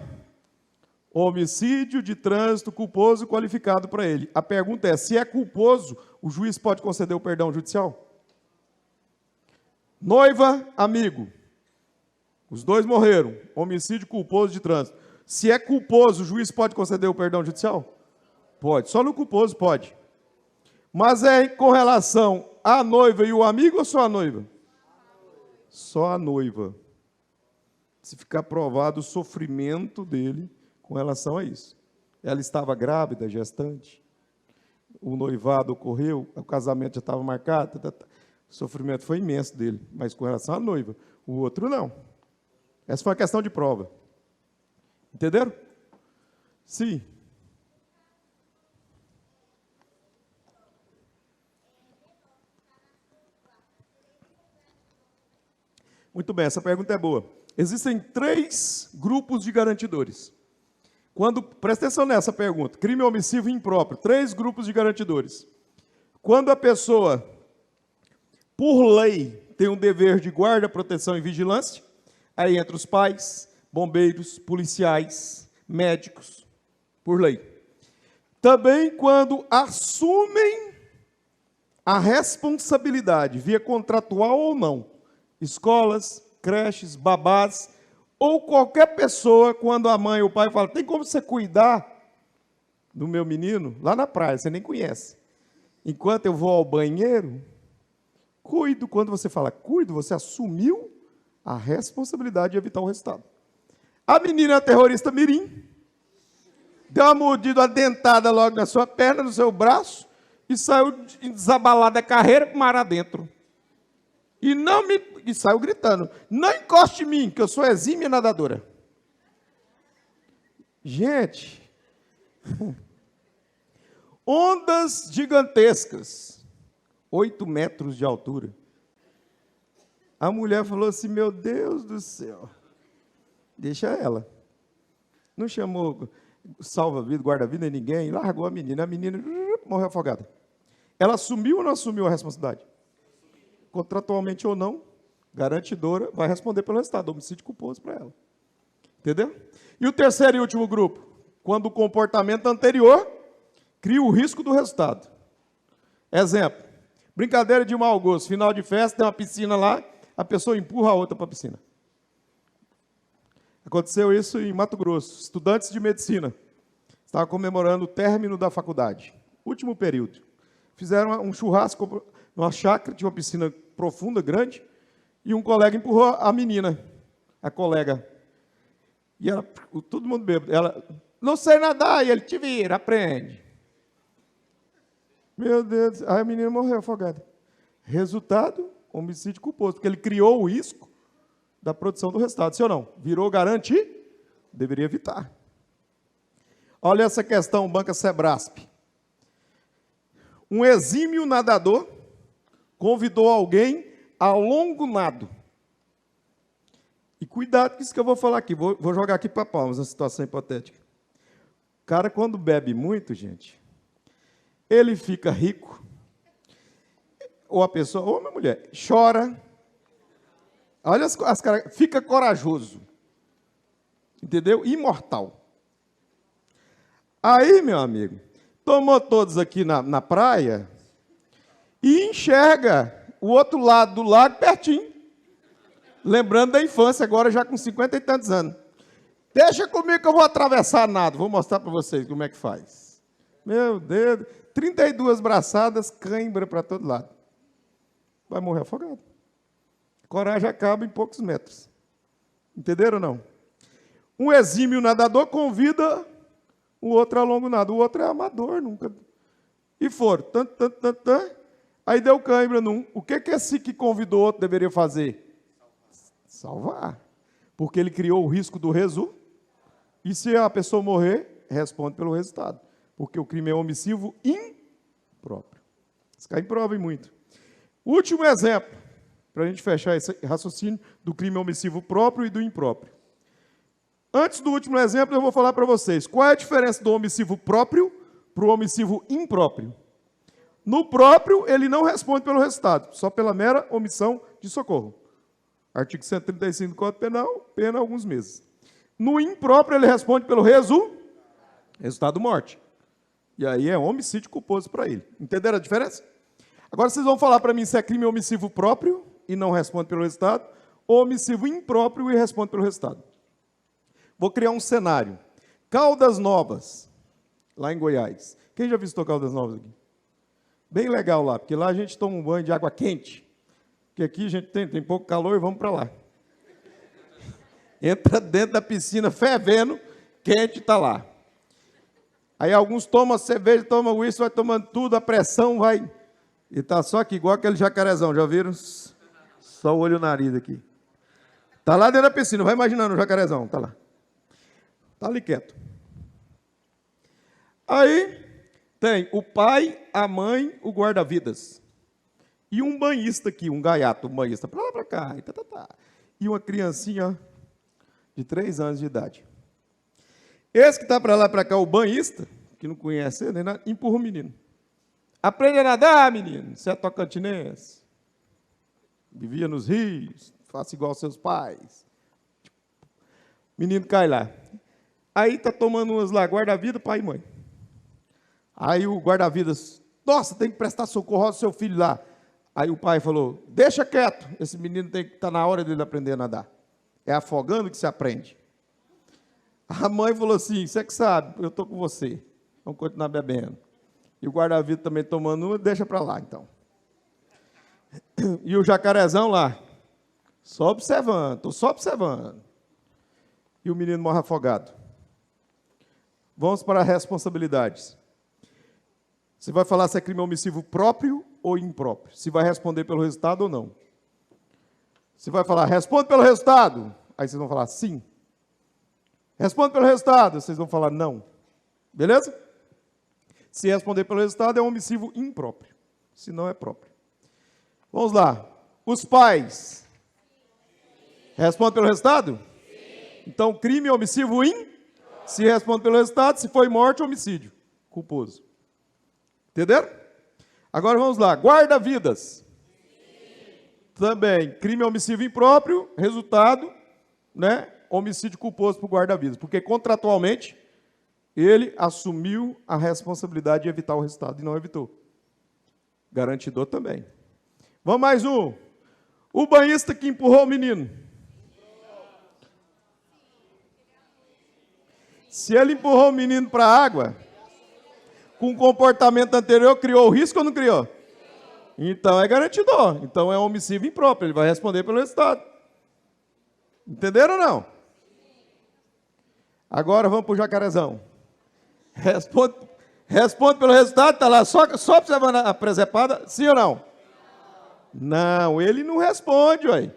homicídio de trânsito culposo qualificado para ele. A pergunta é, se é culposo, o juiz pode conceder o perdão judicial? Noiva, amigo. Os 2 morreram. Homicídio culposo de trânsito. Se é culposo, o juiz pode conceder o perdão judicial? Pode. Só no culposo pode. Mas é com relação à noiva e o amigo ou só a noiva? Só a noiva. Se ficar provado o sofrimento dele com relação a isso. Ela estava grávida, gestante. O noivado ocorreu, o casamento já estava marcado. O sofrimento foi imenso dele. Mas com relação à noiva. O outro não. Essa foi a questão de prova. Entenderam? Sim. Muito bem, essa pergunta é boa. Existem 3 grupos de garantidores. Presta atenção nessa pergunta. Crime omissivo impróprio. 3 grupos de garantidores. Quando a pessoa, por lei, tem um dever de guarda, proteção e vigilância, aí entra os pais, bombeiros, policiais, médicos, por lei. Também quando assumem a responsabilidade, via contratual ou não, escolas, creches, babás, ou qualquer pessoa, quando a mãe ou o pai fala, tem como você cuidar do meu menino? Lá na praia, você nem conhece. Enquanto eu vou ao banheiro, cuido. Quando você fala cuido, você assumiu a responsabilidade de evitar o resultado. A menina terrorista mirim, deu uma mordida, uma dentada logo na sua perna, no seu braço, e saiu desabalada a carreira, mar adentro. E saiu gritando, não encoste em mim, que eu sou exímia nadadora. Gente, ondas gigantescas, 8 metros de altura. A mulher falou assim, meu Deus do céu, deixa ela. Não chamou salva-vida, guarda-vida, ninguém, largou a menina morreu afogada. Ela assumiu ou não assumiu a responsabilidade? Contratualmente ou não, garantidora, vai responder pelo resultado, homicídio culposo para ela. Entendeu? E o terceiro e último grupo, quando o comportamento anterior cria o risco do resultado. Exemplo, brincadeira de mau gosto, final de festa, tem uma piscina lá, a pessoa empurra a outra para a piscina. Aconteceu isso em Mato Grosso. Estudantes de medicina estavam comemorando o término da faculdade, último período. Fizeram um churrasco numa chácara, tinha uma piscina profunda, grande, e um colega empurrou a menina, a colega. E ela, todo mundo bêbado, ela, não sei nadar, e ele, te vira, aprende. Meu Deus, aí a menina morreu afogada. Resultado, homicídio culposo, porque ele criou o risco da produção do resultado, sim ou não? Virou garantir? Deveria evitar. Olha essa questão, Banca Sebrasp. Um exímio nadador convidou alguém a longo nado. E cuidado com isso que eu vou falar aqui, vou jogar aqui para palmas, a situação hipotética. O cara, quando bebe muito, gente, ele fica rico, ou a pessoa, ou uma mulher, chora, olha as caras, fica corajoso, entendeu? Imortal. Aí, meu amigo, tomou todos aqui na praia e enxerga o outro lado do lago pertinho. Lembrando da infância, agora já com 50 e tantos anos. Deixa comigo que eu vou atravessar nada. Vou mostrar para vocês como é que faz. Meu Deus, 32 braçadas, cãibra para todo lado. Vai morrer afogado. Coragem acaba em poucos metros. Entenderam ou não? Um exímio nadador convida o outro a longo nado. O outro é amador, nunca. E foram. Aí deu cãibra num. O que esse que convidou o outro deveria fazer? Salvar. Porque ele criou o risco do resultado. E se a pessoa morrer, responde pelo resultado. Porque o crime é omissivo impróprio. Isso cai em prova e muito. Último exemplo, para a gente fechar esse raciocínio do crime omissivo próprio e do impróprio. Antes do último exemplo, eu vou falar para vocês. Qual é a diferença do omissivo próprio para o omissivo impróprio? No próprio, ele não responde pelo resultado, só pela mera omissão de socorro. Artigo 135 do Código Penal, pena alguns meses. No impróprio, ele responde pelo resultado morte. E aí é homicídio culposo para ele. Entenderam a diferença? Agora vocês vão falar para mim se é crime omissivo próprio e não responde pelo resultado, ou omissivo impróprio e responde pelo resultado. Vou criar um cenário. Caldas Novas, lá em Goiás. Quem já visitou Caldas Novas aqui? Bem legal lá, porque lá a gente toma um banho de água quente. Porque aqui a gente tem pouco calor e vamos para lá. Entra dentro da piscina fervendo, quente está lá. Aí alguns tomam cerveja, tomam uísque, vai tomando tudo, a pressão vai. E está só aqui, igual aquele jacarezão, já viram? Só o olho e o nariz aqui. Está lá dentro da piscina, vai imaginando o jacarezão, está lá. Está ali quieto. Aí tem o pai, a mãe, o guarda-vidas. E um banhista aqui, um gaiato, um banhista, para lá, para cá. E uma criancinha de 3 anos de idade. Esse que está para lá, para cá, o banhista, que não conhece ele, empurra o menino. Aprende a nadar, menino. Você é tocantinense. Vivia nos rios, faça igual aos seus pais. O menino cai lá. Aí está tomando umas lá, guarda-vida, pai e mãe. Aí o guarda-vidas, nossa, tem que prestar socorro ao seu filho lá. Aí o pai falou, deixa quieto, esse menino tem que estar na hora dele aprender a nadar. É afogando que se aprende. A mãe falou assim, você que sabe, eu estou com você. Vamos continuar bebendo. E o guarda-vidas também tomando uma, deixa para lá, então. E o jacarezão lá, só observando, estou só observando. E o menino morre afogado. Vamos para as responsabilidades. Você vai falar se é crime omissivo próprio ou impróprio. Se vai responder pelo resultado ou não. Você vai falar, responde pelo resultado. Aí vocês vão falar, sim. Responde pelo resultado. Vocês vão falar, não. Beleza? Se responder pelo resultado, é um omissivo impróprio. Se não, é próprio. Vamos lá. Os pais. Responde pelo resultado? Sim. Então, crime omissivo se responde pelo resultado, se foi morte, homicídio culposo. Entenderam? Agora vamos lá. Guarda-vidas. Também, crime omissivo impróprio, resultado, né? Homicídio culposo para o guarda-vidas. Porque contratualmente, ele assumiu a responsabilidade de evitar o resultado e não evitou. Garantidor também. Vamos mais um. O banhista que empurrou o menino. Se ele empurrou o menino para a água, com o comportamento anterior, criou o risco ou não criou? Então é garantidor. Então é omissivo impróprio. Ele vai responder pelo resultado. Entenderam ou não? Agora vamos para o jacarezão. Responde pelo resultado, está lá só observando a presepada, sim ou não? Não, ele não responde, ué.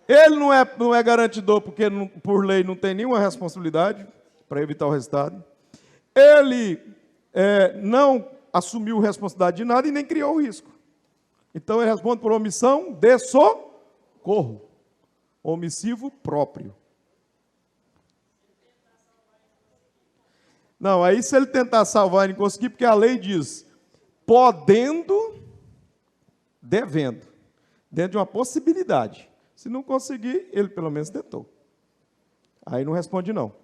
Ele não é garantidor porque por lei não tem nenhuma responsabilidade para evitar o resultado. Ele não assumiu responsabilidade de nada e nem criou o risco. Então ele responde por omissão de socorro. Omissivo próprio. Não, aí se ele tentar salvar e não conseguir, porque a lei diz, podendo, devendo. Dentro de uma possibilidade. Se não conseguir, ele pelo menos tentou. Aí não responde não.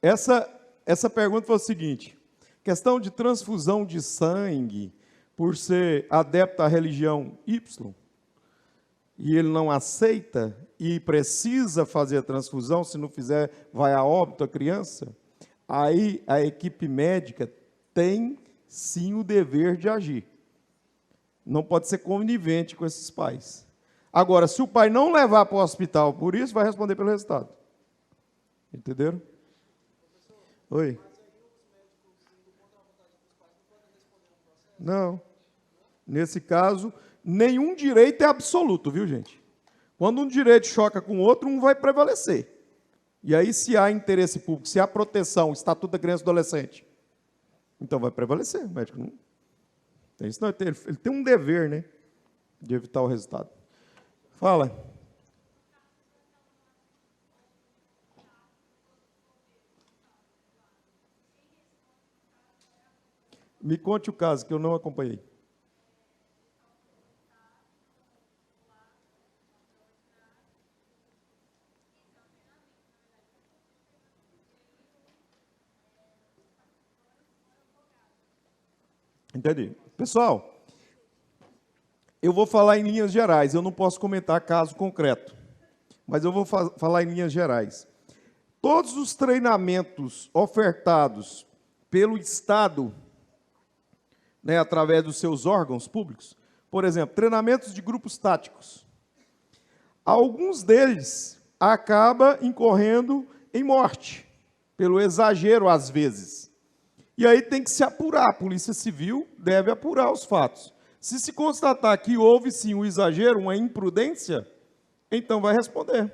Essa pergunta foi o seguinte, questão de transfusão de sangue, por ser adepto à religião Y, e ele não aceita e precisa fazer a transfusão, se não fizer, vai a óbito a criança, aí a equipe médica tem sim o dever de agir. Não pode ser conivente com esses pais. Agora, se o pai não levar para o hospital por isso, vai responder pelo resultado. Entenderam? Oi. Não. Nesse caso, nenhum direito é absoluto, viu, gente? Quando um direito choca com o outro, um vai prevalecer. E aí, se há interesse público, se há proteção, Estatuto da Criança e do Adolescente, então vai prevalecer. O médico não tem isso, não. Ele tem um dever, né, de evitar o resultado. Fala. Me conte o caso, que eu não acompanhei. Entendi. Pessoal, eu vou falar em linhas gerais, eu não posso comentar caso concreto, mas eu vou falar em linhas gerais. Todos os treinamentos ofertados pelo Estado, né, através dos seus órgãos públicos, por exemplo, treinamentos de grupos táticos, alguns deles acabam incorrendo em morte, pelo exagero às vezes. E aí tem que se apurar, a Polícia Civil deve apurar os fatos. Se constatar que houve sim um exagero, uma imprudência, então vai responder.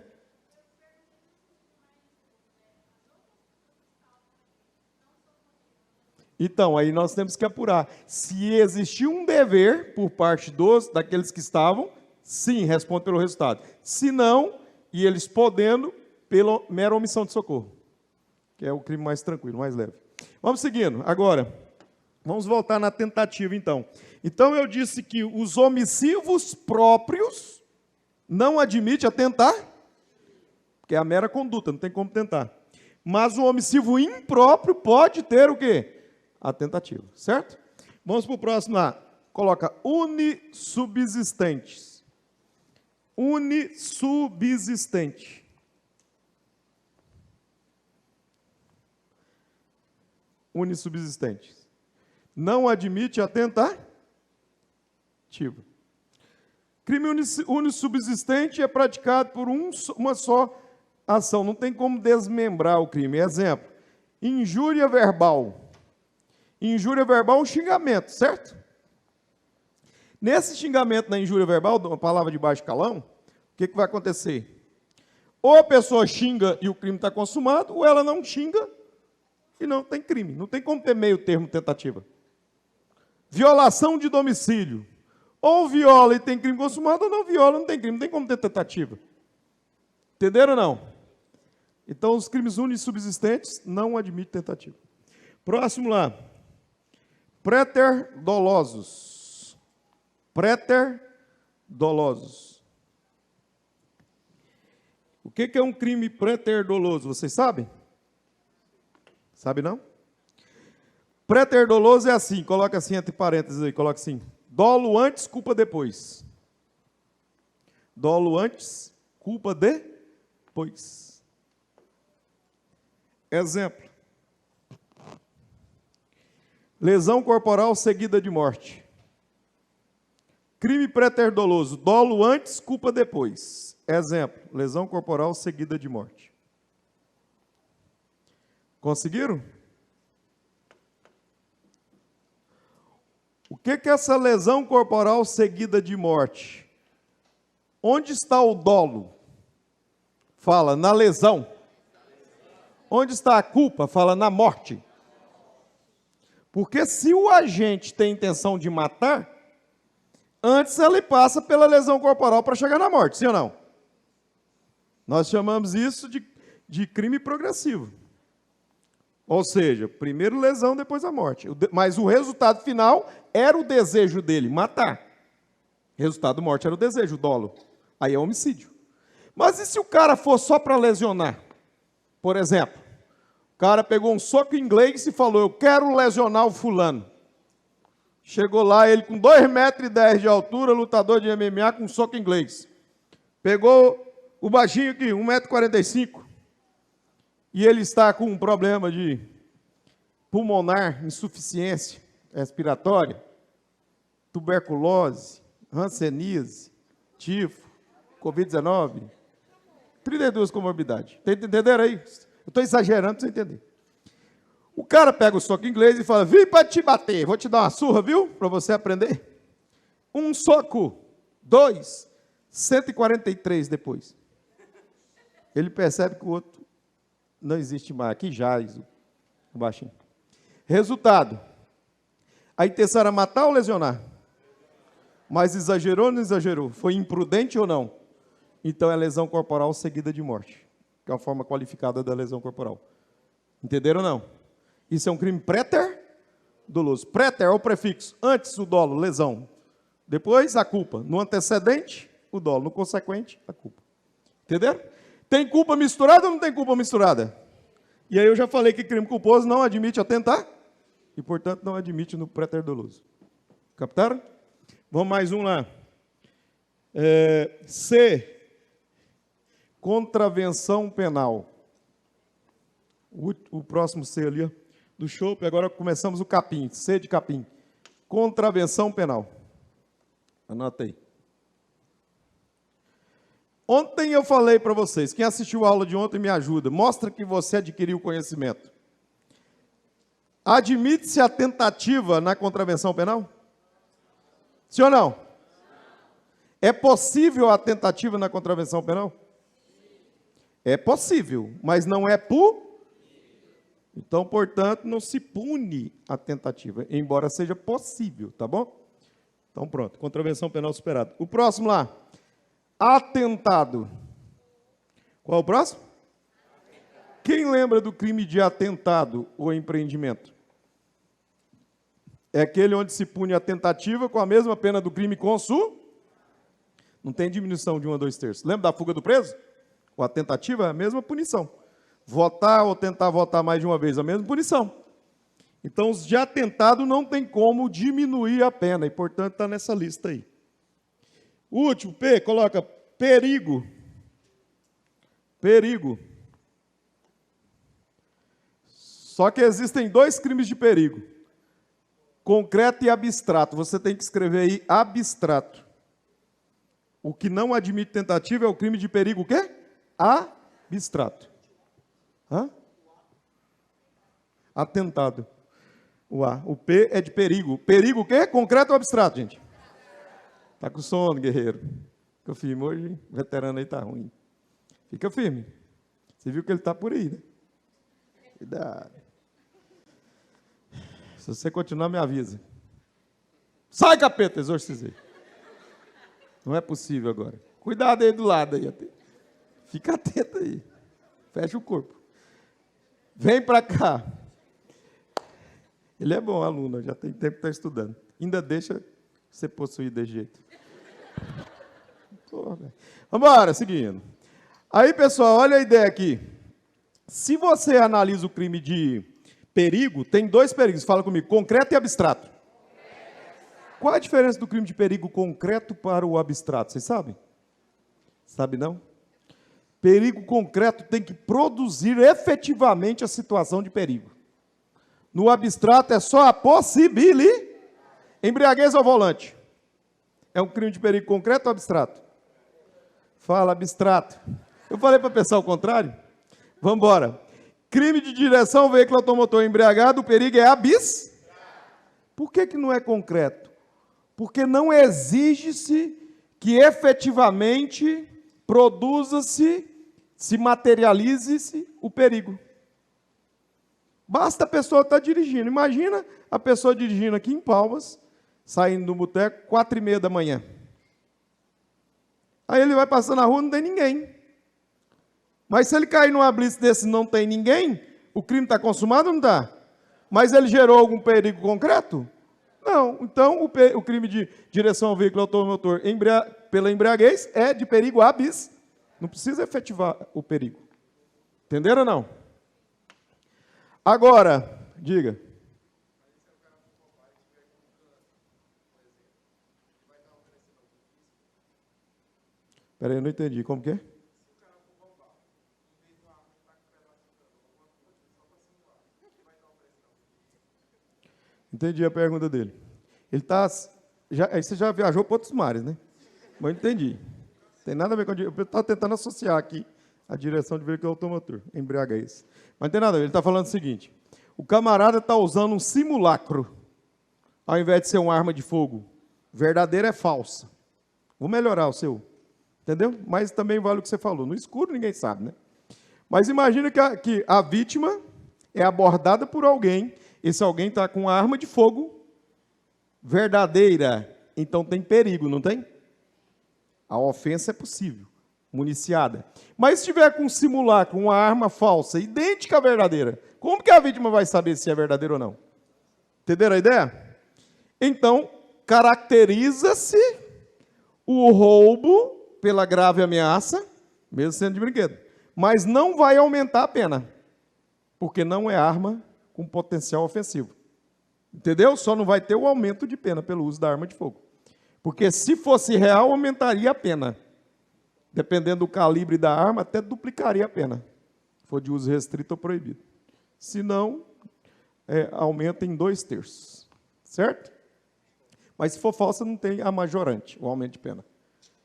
Então, aí nós temos que apurar. Se existiu um dever por parte daqueles que estavam, sim, responde pelo resultado. Se não, e eles podendo, pela mera omissão de socorro, que é o crime mais tranquilo, mais leve. Vamos seguindo. Agora, vamos voltar na tentativa, então. Então, eu disse que os omissivos próprios não admite atentar, porque é a mera conduta, não tem como tentar. Mas o omissivo impróprio pode ter o quê? A tentativa, certo? Vamos para o próximo lá. Coloca unissubsistentes. Unissubsistente. Unissubsistentes. Não admite a tentativa. Crime unissubsistente é praticado por uma só ação. Não tem como desmembrar o crime. Exemplo, injúria verbal. Injúria verbal é um xingamento, certo? Nesse xingamento na injúria verbal, uma palavra de baixo calão, o que vai acontecer? Ou a pessoa xinga e o crime está consumado, ou ela não xinga e não tem crime. Não tem como ter meio termo tentativa. Violação de domicílio. Ou viola e tem crime consumado, ou não viola, não tem crime. Não tem como ter tentativa. Entenderam ou não? Então, os crimes unissubsistentes não admitem tentativa. Próximo lá. Préter-dolosos. Préter-dolosos. O que é um crime préter-doloso? Vocês sabem? Sabe não? Préter-doloso é assim, coloca assim entre parênteses aí, coloca assim. Dolo antes, culpa depois. Dolo antes, culpa depois. Exemplo. Lesão corporal seguida de morte. Crime préter-doloso. Dolo antes, culpa depois. Exemplo. Lesão corporal seguida de morte. Conseguiram? O que é essa lesão corporal seguida de morte? Onde está o dolo? Fala, na lesão. Onde está a culpa? Fala, na morte. Porque se o agente tem intenção de matar, antes ele passa pela lesão corporal para chegar na morte, sim ou não? Nós chamamos isso de crime progressivo. Ou seja, primeiro lesão, depois a morte. Mas o resultado final era o desejo dele, matar. Resultado da morte era o desejo, o dolo. Aí é homicídio. Mas e se o cara for só para lesionar? Por exemplo, o cara pegou um soco inglês e falou, eu quero lesionar o fulano. Chegou lá, ele com 2,10 m de altura, lutador de MMA com um soco inglês. Pegou o baixinho aqui, 1,45 m. E ele está com um problema de pulmonar, insuficiência respiratória, tuberculose, hanseníase, tifo, Covid-19, 32 comorbidades. Entenderam aí? Eu estou exagerando para você entender. O cara pega o soco inglês e fala, vim para te bater, vou te dar uma surra, viu? Para você aprender. Um soco, 2, 143 depois. Ele percebe que o outro não existe mais. Aqui jaz o baixinho. Resultado. A intenção era matar ou lesionar? Mas exagerou ou não exagerou? Foi imprudente ou não? Então é lesão corporal seguida de morte. Que é a forma qualificada da lesão corporal. Entenderam ou não? Isso é um crime préter-doloso. Préter é o prefixo. Antes o dolo, lesão. Depois a culpa. No antecedente, o dolo. No consequente, a culpa. Entenderam? Tem culpa misturada ou não tem culpa misturada? E aí eu já falei que crime culposo não admite atentar e, portanto, não admite no préter-doloso. Captaram? Vamos mais um lá. C. Contravenção penal. O próximo C ali, ó, do chope. Agora começamos o capim. C de capim. Contravenção penal. Anota aí. Ontem eu falei para vocês, quem assistiu a aula de ontem me ajuda, mostra que você adquiriu conhecimento. Admite-se a tentativa na contravenção penal? Sim ou não? É possível a tentativa na contravenção penal? É possível, mas não é possível. Então, portanto, não se pune a tentativa, embora seja possível, tá bom? Então, pronto, contravenção penal superada. O próximo lá. Atentado. Qual o próximo? Quem lembra do crime de atentado ou empreendimento? É aquele onde se pune a tentativa com a mesma pena do crime consu. Não tem diminuição de 1 a 2/3. Lembra da fuga do preso? Ou a tentativa é a mesma punição. Votar ou tentar votar mais de uma vez, a mesma punição. Então, os de atentado não tem como diminuir a pena e, portanto, está nessa lista aí. O último, P, coloca perigo. Perigo. Só que existem 2 crimes de perigo. Concreto e abstrato. Você tem que escrever aí abstrato. O que não admite tentativa é o crime de perigo o quê? Abstrato. Hã? Atentado. O A. O P é de perigo. Perigo o quê? Concreto ou abstrato, gente? Tá com sono, guerreiro. Fica firme hoje, o veterano aí tá ruim. Fica firme. Você viu que ele tá por aí, né? Cuidado. Se você continuar, me avisa. Sai, capeta, exorcizei. Não é possível agora. Cuidado aí do lado aí. Fica atento aí. Fecha o corpo. Vem para cá. Ele é bom aluno, já tem tempo que está estudando. Ainda deixa ser possuído desse jeito. Vamos embora, seguindo. Aí, pessoal, olha a ideia aqui. Se você analisa o crime de perigo, tem dois perigos. Fala comigo, concreto e abstrato. Qual a diferença do crime de perigo concreto para o abstrato? Vocês sabem? Sabe não? Perigo concreto tem que produzir efetivamente a situação de perigo. No abstrato é só a possibilidade. Embriaguez ao volante. É um crime de perigo concreto ou abstrato? Fala, abstrato. Eu falei para pensar o contrário? Vamos embora. Crime de direção ao veículo automotor embriagado, o perigo é abstrato. Por que não é concreto? Porque não exige-se que efetivamente produza-se, se materialize-se o perigo. Basta a pessoa estar dirigindo. Imagina a pessoa dirigindo aqui em Palmas, saindo do boteco, 4h30 da manhã. Aí ele vai passando na rua, não tem ninguém. Mas se ele cair numa blitz desse não tem ninguém, o crime está consumado ou não está? Mas ele gerou algum perigo concreto? Não. Então, o crime de direção ao veículo automotor pela embriaguez é de perigo abstrato. Não precisa efetivar o perigo. Entenderam ou não? Agora, diga. Espera aí, eu não entendi. Como que é? Entendi a pergunta dele. Ele está... Aí você já viajou para outros mares, né? Mas eu entendi. Tem nada a ver com... Eu estava tentando associar aqui a direção de veículo automotor. Embriaguez. Mas não tem nada a ver. Ele está falando o seguinte. O camarada está usando um simulacro, ao invés de ser uma arma de fogo. Verdadeira é falsa. Vou melhorar o seu. Entendeu? Mas também vale o que você falou. No escuro ninguém sabe, né? Mas imagina que a vítima é abordada por alguém. Esse alguém está com uma arma de fogo verdadeira. Então tem perigo, não tem? A ofensa é possível, municiada. Mas se tiver com um simulacro, uma arma falsa, idêntica à verdadeira, como que a vítima vai saber se é verdadeiro ou não? Entenderam a ideia? Então, caracteriza-se o roubo pela grave ameaça, mesmo sendo de brinquedo, mas não vai aumentar a pena, porque não é arma com potencial ofensivo. Entendeu? Só não vai ter o aumento de pena pelo uso da arma de fogo. Porque se fosse real, aumentaria a pena. Dependendo do calibre da arma, até duplicaria a pena. Se for de uso restrito ou proibido. Se não, aumenta em 2/3. Certo? Mas se for falsa, não tem a majorante, o aumento de pena.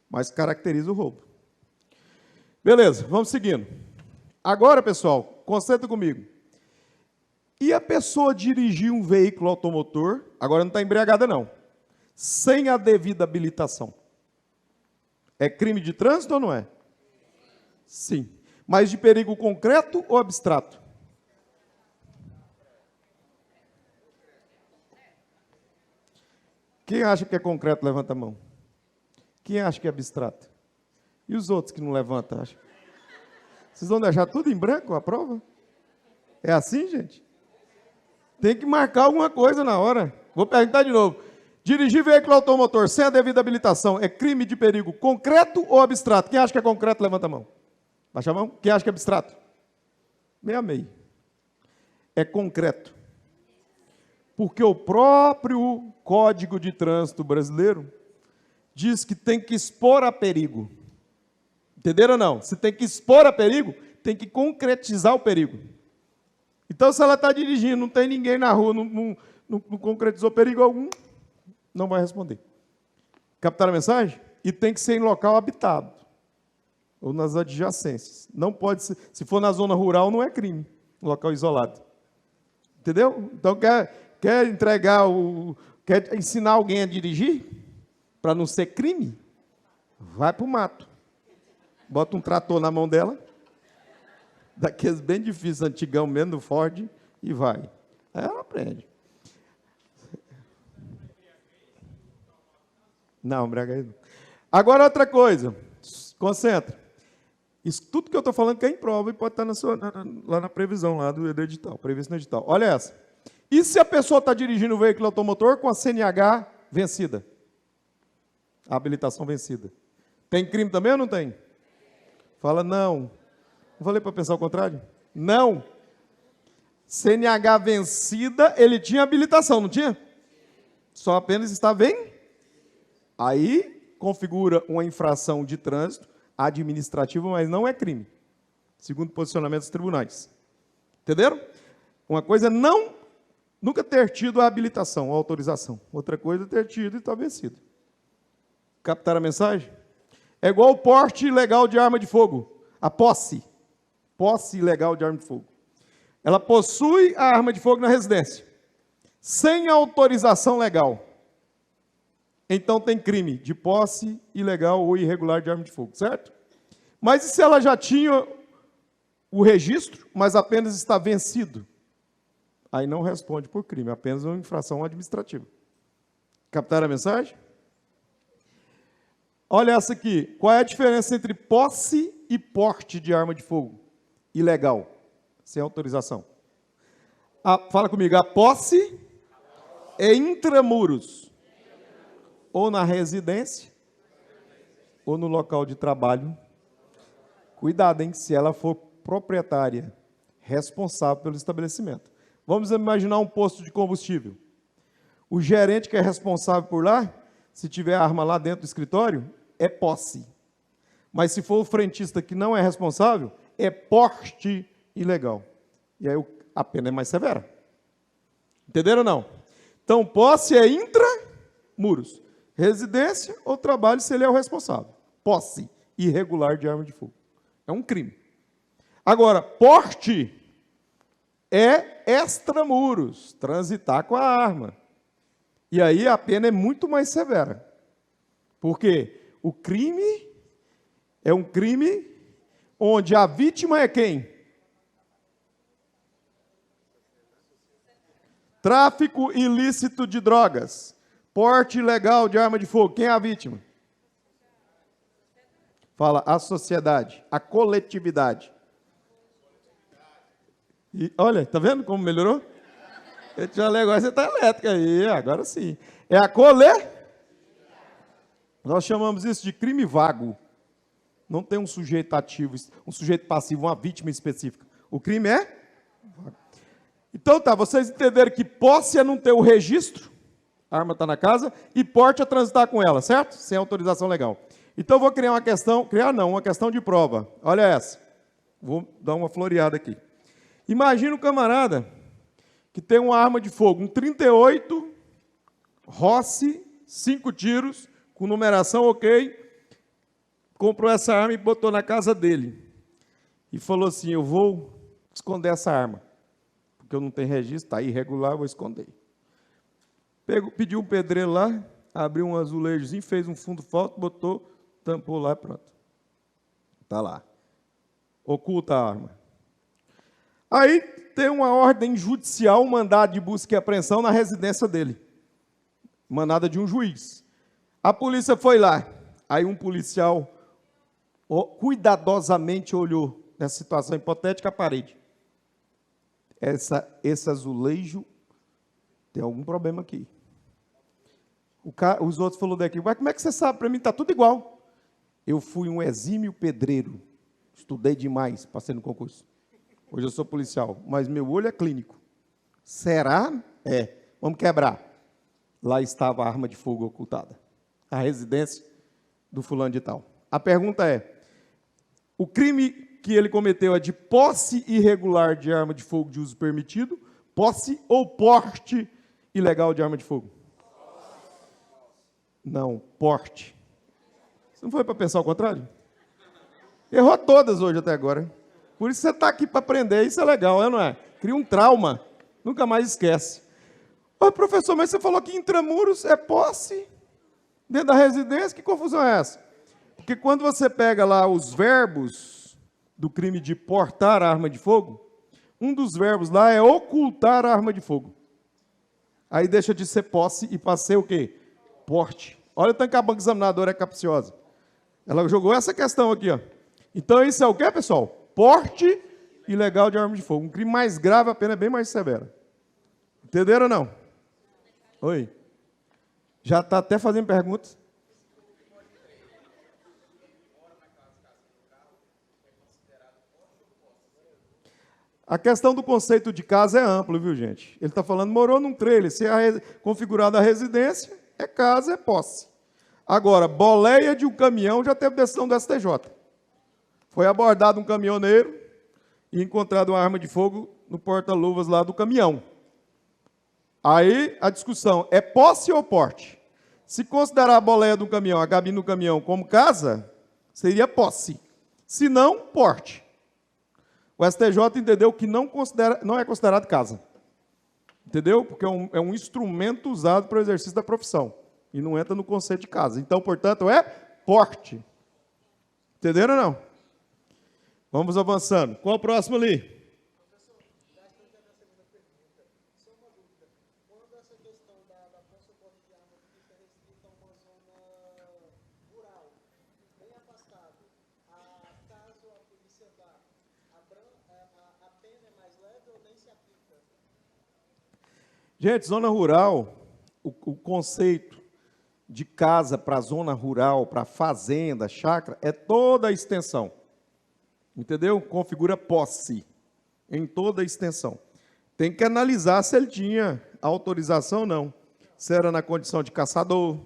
Mas caracteriza o roubo. Beleza, vamos seguindo. Agora, pessoal, concentra comigo. E a pessoa dirigir um veículo automotor, agora não está embriagada não, sem a devida habilitação. É crime de trânsito ou não é? Sim. Mas de perigo concreto ou abstrato? Quem acha que é concreto, levanta a mão. Quem acha que é abstrato? E os outros que não levantam, acham? Vocês vão deixar tudo em branco a prova? É assim, gente? Tem que marcar alguma coisa na hora. Vou perguntar de novo. Dirigir veículo automotor sem a devida habilitação é crime de perigo concreto ou abstrato? Quem acha que é concreto, levanta a mão. Baixa a mão. Quem acha que é abstrato? Meio a meio. É concreto. Porque o próprio Código de Trânsito brasileiro diz que tem que expor a perigo. Entenderam ou não? Se tem que expor a perigo, tem que concretizar o perigo. Então, se ela está dirigindo, não tem ninguém na rua, não concretizou perigo algum, não vai responder. Captaram a mensagem? E tem que ser em local habitado, ou nas adjacências. Não pode ser, se for na zona rural, não é crime, local isolado. Entendeu? Então, quer quer ensinar alguém a dirigir, para não ser crime? Vai para o mato. Bota um trator na mão dela, daqueles bem difíceis, antigão mesmo, do Ford, e vai. Aí ela aprende. Não, embriaguez não. Agora outra coisa, concentra. Isso tudo que eu estou falando que é em prova e pode estar lá na previsão lá do edital, previsto no edital. Olha essa. E se a pessoa está dirigindo o veículo automotor com a CNH vencida? A habilitação vencida. Tem crime também ou não tem? Fala não. Não falei para pensar o contrário? Não. CNH vencida, ele tinha habilitação, não tinha? Só apenas está bem? Aí configura uma infração de trânsito administrativa, mas não é crime, segundo posicionamento dos tribunais. Entenderam? Uma coisa é nunca ter tido a habilitação, a autorização. Outra coisa é ter tido e estar vencido. Captaram a mensagem? É igual o porte ilegal de arma de fogo. A posse. Posse ilegal de arma de fogo. Ela possui a arma de fogo na residência, sem autorização legal. Então tem crime de posse ilegal ou irregular de arma de fogo, certo? Mas e se ela já tinha o registro, mas apenas está vencido? Aí não responde por crime, apenas uma infração administrativa. Captaram a mensagem? Olha essa aqui. Qual é a diferença entre posse e porte de arma de fogo ilegal, sem autorização? Fala comigo. A posse é intramuros, ou na residência, ou no local de trabalho. Cuidado, hein? Se ela for proprietária, responsável pelo estabelecimento. Vamos imaginar um posto de combustível. O gerente que é responsável por lá, se tiver arma lá dentro do escritório, é posse. Mas se for o frentista que não é responsável, é porte ilegal. E aí a pena é mais severa. Entenderam ou não? Então, posse é intramuros. Residência ou trabalho, se ele é o responsável. Posse irregular de arma de fogo. É um crime. Agora, porte é extramuros, transitar com a arma. E aí a pena é muito mais severa. Porque o crime é um crime onde a vítima é quem? Tráfico ilícito de drogas. Porte ilegal de arma de fogo. Quem é a vítima? Fala, a sociedade, a coletividade. E, olha, tá vendo como melhorou? Eu te falei, agora você está elétrica aí, agora sim. É a Nós chamamos isso de crime vago. Não tem um sujeito ativo, um sujeito passivo, uma vítima específica. O crime é vago. Então tá, vocês entenderam que posse é não ter o registro, a arma está na casa, e porte é transitar com ela, certo? Sem autorização legal. Então, eu vou criar uma questão, uma questão de prova. Olha essa. Vou dar uma floreada aqui. Imagina um camarada que tem uma arma de fogo, um 38, Rossi, 5 tiros, com numeração ok, comprou essa arma e botou na casa dele. E falou assim, eu vou esconder essa arma, porque eu não tenho registro, está irregular, eu vou esconder. Pediu um pedreiro lá, abriu um azulejozinho, fez um fundo falso, botou, tampou lá e pronto. Está lá. Oculta a arma. Aí tem uma ordem judicial, um mandado de busca e apreensão na residência dele. Mandada de um juiz. A polícia foi lá. Aí um policial cuidadosamente olhou nessa situação hipotética a parede. Esse azulejo tem algum problema aqui. Os outros falaram daqui, mas como é que você sabe? Para mim está tudo igual. Eu fui um exímio pedreiro, estudei demais, passei no concurso. Hoje eu sou policial, mas meu olho é clínico. Será? É. Vamos quebrar. Lá estava a arma de fogo ocultada. A residência do fulano de tal. A pergunta é, o crime que ele cometeu é de posse irregular de arma de fogo de uso permitido, posse ou porte ilegal de arma de fogo? Não, porte. Você não foi para pensar o contrário? Errou todas hoje até agora. Por isso você está aqui para aprender, isso é legal, não é? Cria um trauma, nunca mais esquece. Ô, professor, mas você falou que intramuros é posse dentro da residência, que confusão é essa? Porque quando você pega lá os verbos do crime de portar a arma de fogo, um dos verbos lá é ocultar a arma de fogo. Aí deixa de ser posse e passa a ser o quê? Porte. Olha o tanto que a banca examinadora é capciosa. Ela jogou essa questão aqui, ó. Então, isso é o quê, pessoal? Porte ilegal de arma de fogo. Um crime mais grave, a pena é bem mais severa. Entenderam ou não? Oi. Já está até fazendo perguntas? A questão do conceito de casa é amplo, viu, gente? Ele está falando, morou num trailer. Se é configurada a residência, é casa, é posse. Agora, boleia de um caminhão já teve decisão do STJ. Foi abordado um caminhoneiro e encontrado uma arma de fogo no porta-luvas lá do caminhão. Aí, a discussão, é posse ou porte? Se considerar a boleia do caminhão, a gabine do caminhão como casa, seria posse. Se não, porte. O STJ entendeu que não é considerado casa. Entendeu? Porque é um instrumento usado para o exercício da profissão. E não entra no conceito de casa. Então, portanto, é porte. Entenderam ou não? Vamos avançando. Qual o próximo ali? Gente, zona rural, o conceito de casa para zona rural, para fazenda, chácara, é toda a extensão. Entendeu? Configura posse em toda a extensão. Tem que analisar se ele tinha autorização ou não. Se era na condição de caçador,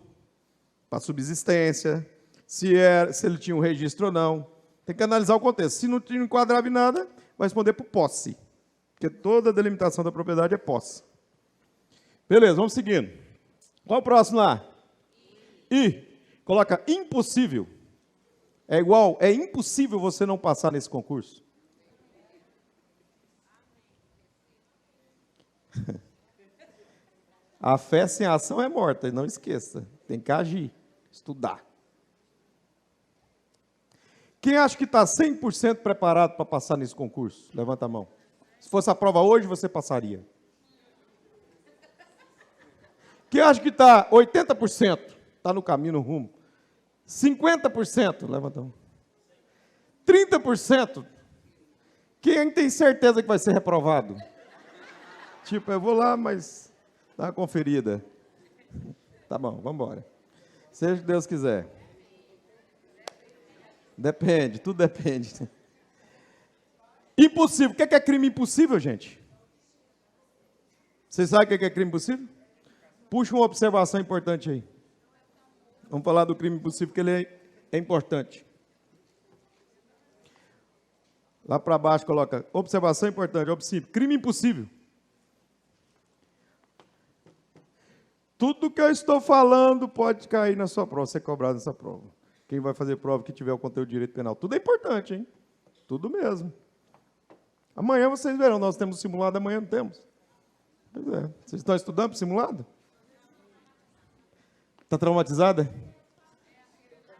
para subsistência, se ele tinha um registro ou não. Tem que analisar o contexto. Se não enquadrava em nada, vai responder por posse. Porque toda a delimitação da propriedade é posse. Beleza, vamos seguindo. Qual o próximo lá? I. Coloca impossível. É igual, é impossível você não passar nesse concurso. A fé sem ação é morta, não esqueça. Tem que agir, estudar. Quem acha que está 100% preparado para passar nesse concurso? Levanta a mão. Se fosse a prova hoje, você passaria. Quem acha que está 80%? Está no caminho, no rumo. 50%? Levanta a mão. 30%? Quem tem certeza que vai ser reprovado? Tipo, eu vou lá, mas dá uma conferida. Tá bom, vamos embora. Seja o que Deus quiser. Depende, tudo depende. Impossível. O que é crime impossível, gente? Vocês sabem o que é crime impossível? Puxa uma observação importante aí. Vamos falar do crime impossível, porque ele é importante. Lá para baixo coloca, observação importante, crime impossível. Tudo que eu estou falando pode cair na sua prova, ser cobrado nessa prova. Quem vai fazer prova que tiver o conteúdo de direito penal. Tudo é importante, hein? Tudo mesmo. Amanhã vocês verão, nós temos simulado, amanhã não temos. Pois é. Vocês estão estudando para simulado? Está traumatizada?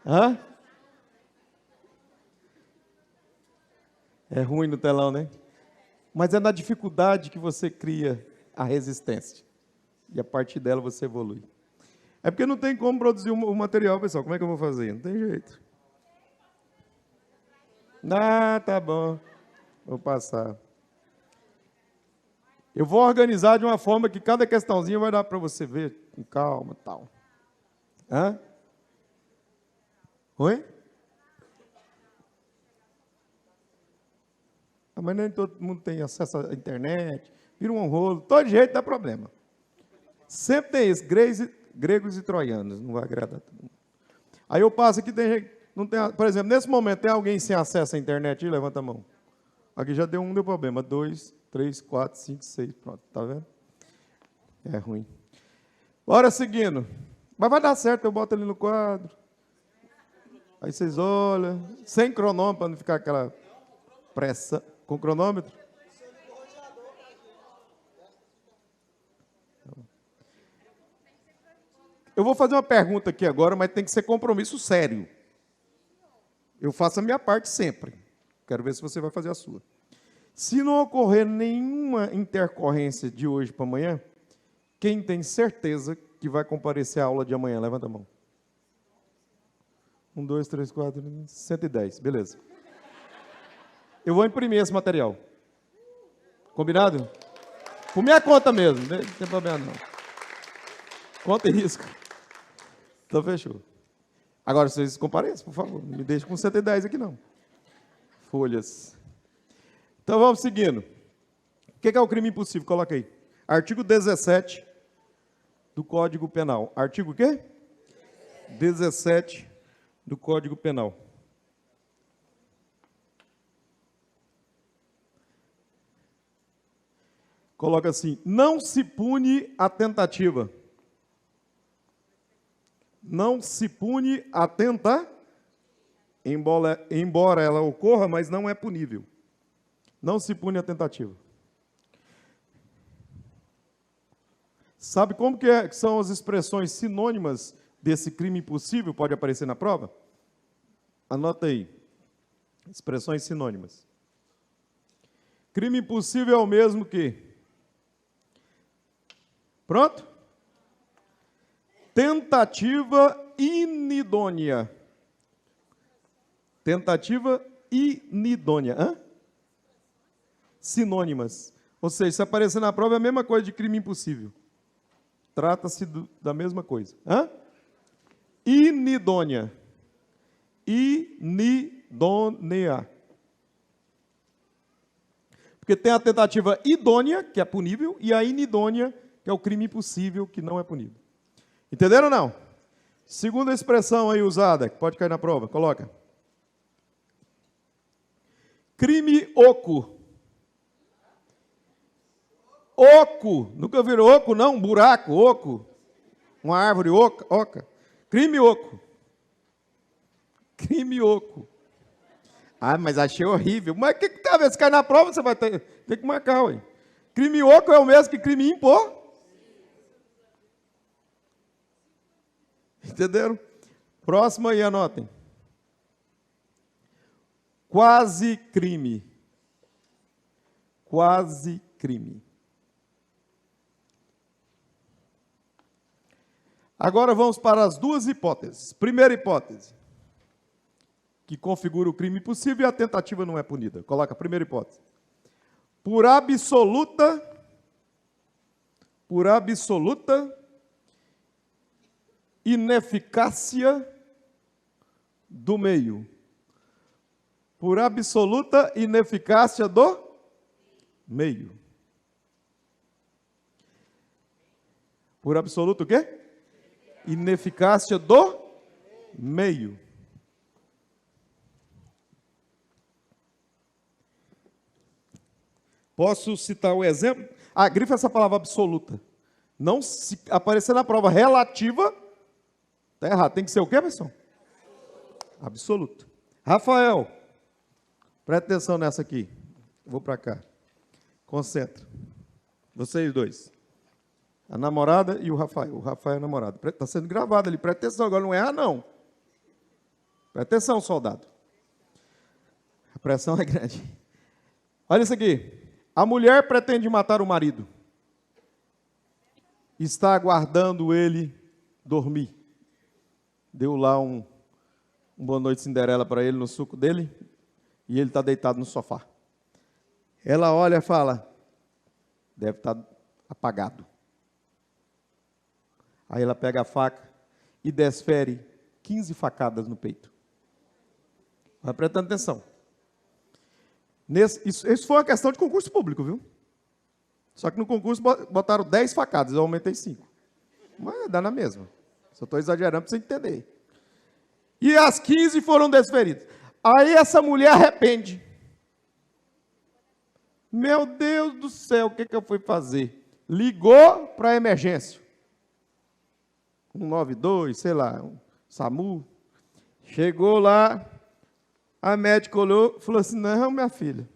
Hã? É ruim no telão, né? Mas é na dificuldade que você cria a resistência. E a partir dela você evolui. É porque não tem como produzir o material, pessoal. Como é que eu vou fazer? Não tem jeito. Ah, tá bom. Vou passar. Eu vou organizar de uma forma que cada questãozinha vai dar para você ver com calma e tal. Hã? Oi? Mas nem todo mundo tem acesso à internet. Vira um rolo. Todo jeito dá problema. Sempre tem isso. Gregos e troianos. Não vai agradar todo mundo. Aí eu passo aqui, não tem, por exemplo, nesse momento, tem alguém sem acesso à internet? Levanta a mão. Aqui já deu deu problema. 2, 3, 4, 5, 6. Pronto, tá vendo? É ruim. Bora seguindo. Mas vai dar certo, eu boto ali no quadro. Aí vocês olham. Sem cronômetro, para não ficar aquela pressa. Com cronômetro? Eu vou fazer uma pergunta aqui agora, mas tem que ser compromisso sério. Eu faço a minha parte sempre. Quero ver se você vai fazer a sua. Se não ocorrer nenhuma intercorrência de hoje para amanhã, quem tem certeza que vai comparecer à aula de amanhã? Levanta a mão. 1, 2, 3, 4, 110. Beleza. Eu vou imprimir esse material. Combinado? Por minha conta mesmo, não tem problema não. Conta e risco. Então fechou. Agora vocês compareçam, por favor. Não me deixem com 110 aqui não. Folhas. Então vamos seguindo. O que é o crime impossível? Coloca aí. Artigo 17 do Código Penal. Artigo o quê? 17 do Código Penal. Coloca assim: não se pune a tentativa. Não se pune a tentativa, embora ela ocorra, mas não é punível. Não se pune a tentativa. Sabe como que são as expressões sinônimas desse crime impossível? Pode aparecer na prova? Anota aí. Expressões sinônimas. Crime impossível é o mesmo que... Pronto? Tentativa inidônea. Tentativa inidônea. Hã? Sinônimas. Ou seja, se aparecer na prova é a mesma coisa de crime impossível. Trata-se da mesma coisa. Hã? Inidônea. Inidônea. Porque tem a tentativa idônea, que é punível, e a inidônea, que é o crime impossível, que não é punível. Entenderam ou não? Segunda expressão aí usada, que pode cair na prova, coloca. Crime oco. Oco, nunca viram oco, não? Um buraco, oco. Uma árvore oca. Crime oco. Crime oco. Ah, mas achei horrível. Mas o que tem a ver? Se cair na prova, você vai ter que marcar, ué. Crime oco é o mesmo que crime impor. Entenderam? Próximo aí, anotem. Quase crime. Quase crime. Agora vamos para as duas hipóteses. Primeira hipótese, que configura o crime possível e a tentativa não é punida. Coloca a primeira hipótese. Por absoluta ineficácia do meio. Por absoluta ineficácia do meio. Por absoluto o quê? Ineficácia do meio. Posso citar o exemplo? Grifa essa palavra absoluta. Não se aparecer na prova relativa, está errado. Tem que ser o quê, pessoal? Absoluto. Rafael, presta atenção nessa aqui. Vou para cá. Concentra. Vocês dois. A namorada e o Rafael. O Rafael é o namorado. Está sendo gravado ali. Presta atenção, agora não erra, não. Presta atenção, soldado. A pressão é grande. Olha isso aqui. A mulher pretende matar o marido. Está aguardando ele dormir. Deu lá um boa noite Cinderela para ele no suco dele. E ele está deitado no sofá. Ela olha e fala, deve estar apagado. Aí ela pega a faca e desfere 15 facadas no peito. Vai prestando atenção. Isso foi uma questão de concurso público, viu? Só que no concurso botaram 10 facadas, eu aumentei 5. Mas dá na mesma. Só estou exagerando para você entender. E as 15 foram desferidas. Aí essa mulher arrepende. Meu Deus do céu, o que eu fui fazer? Ligou para a emergência. 192, sei lá, um SAMU. Chegou lá, a médica olhou e falou assim, não, minha filha,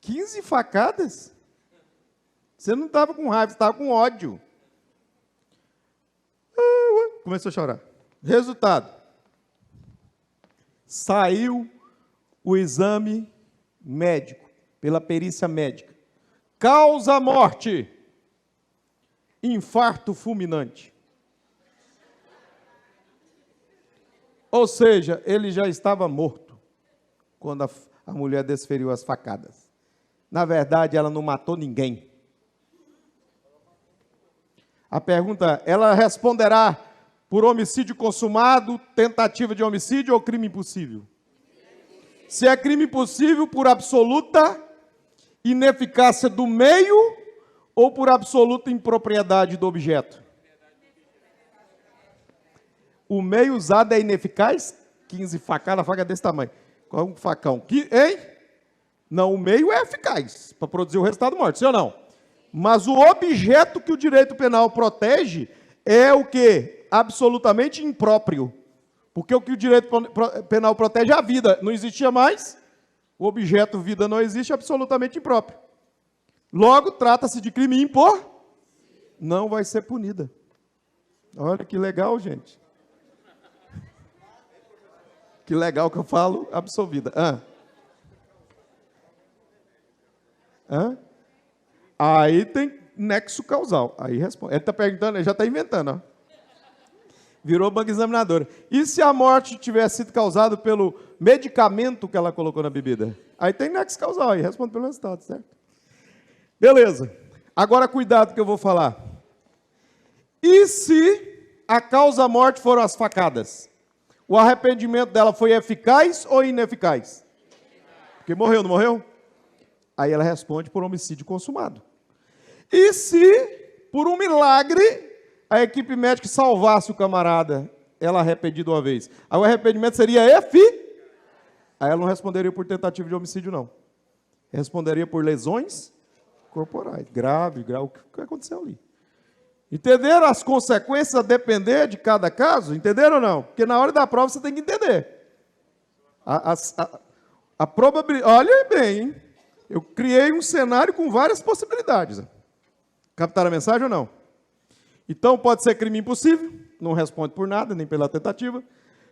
15 facadas? Você não estava com raiva, você estava com ódio. Começou a chorar. Resultado, saiu o exame médico, pela perícia médica. Causa morte. Infarto fulminante. Ou seja, ele já estava morto quando a mulher desferiu as facadas. Na verdade, ela não matou ninguém. A pergunta, ela responderá por homicídio consumado, tentativa de homicídio ou crime impossível? Se é crime impossível, por absoluta ineficácia do meio ou por absoluta impropriedade do objeto? O meio usado é ineficaz? 15 facadas, a faca é desse tamanho. Qual é um facão? Hein? Não, o meio é eficaz para produzir o resultado morte, sim ou não? Mas o objeto que o direito penal protege é o quê? Absolutamente impróprio. Porque o que o direito penal protege é a vida. Não existia mais, o objeto vida não existe, é absolutamente impróprio. Logo, trata-se de crime impor, não vai ser punida. Olha que legal, gente. Que legal que eu falo, absolvida. Aí tem nexo causal. Aí responde. Ele está perguntando, ele já está inventando, ó. Virou banca examinadora. E se a morte tivesse sido causada pelo medicamento que ela colocou na bebida? Aí tem nexo causal, aí responde pelo resultado, certo? Beleza. Agora cuidado que eu vou falar. E se a causa-morte foram as facadas? O arrependimento dela foi eficaz ou ineficaz? Porque morreu, não morreu? Aí ela responde por homicídio consumado. E se, por um milagre, a equipe médica salvasse o camarada, ela arrependida uma vez? Aí o arrependimento seria Aí ela não responderia por tentativa de homicídio, não. Responderia por lesões corporais. Grave, o que aconteceu ali? Entenderam as consequências a depender de cada caso? Entenderam ou não? Porque na hora da prova você tem que entender. A probabilidade... Olha bem, hein? Eu criei um cenário com várias possibilidades. Captaram a mensagem ou não? Então, pode ser crime impossível, não responde por nada, nem pela tentativa.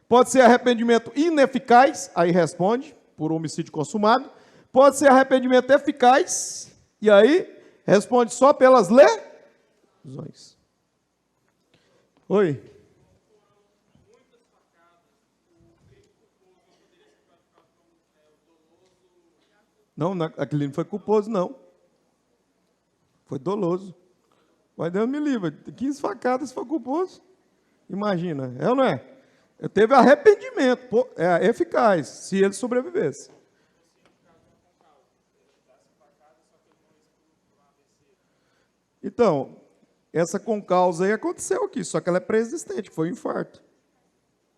Pode ser arrependimento ineficaz, aí responde, por homicídio consumado. Pode ser arrependimento eficaz, e aí responde só pelas lesões. Oi? Não, aquele não foi culposo, não. Foi doloso. Mas Deus me livre, 15 facadas foi culposo. Imagina, é ou não é? Teve arrependimento, é eficaz, se ele sobrevivesse. Então, essa concausa aí aconteceu aqui, só que ela é pré-existente, foi um infarto.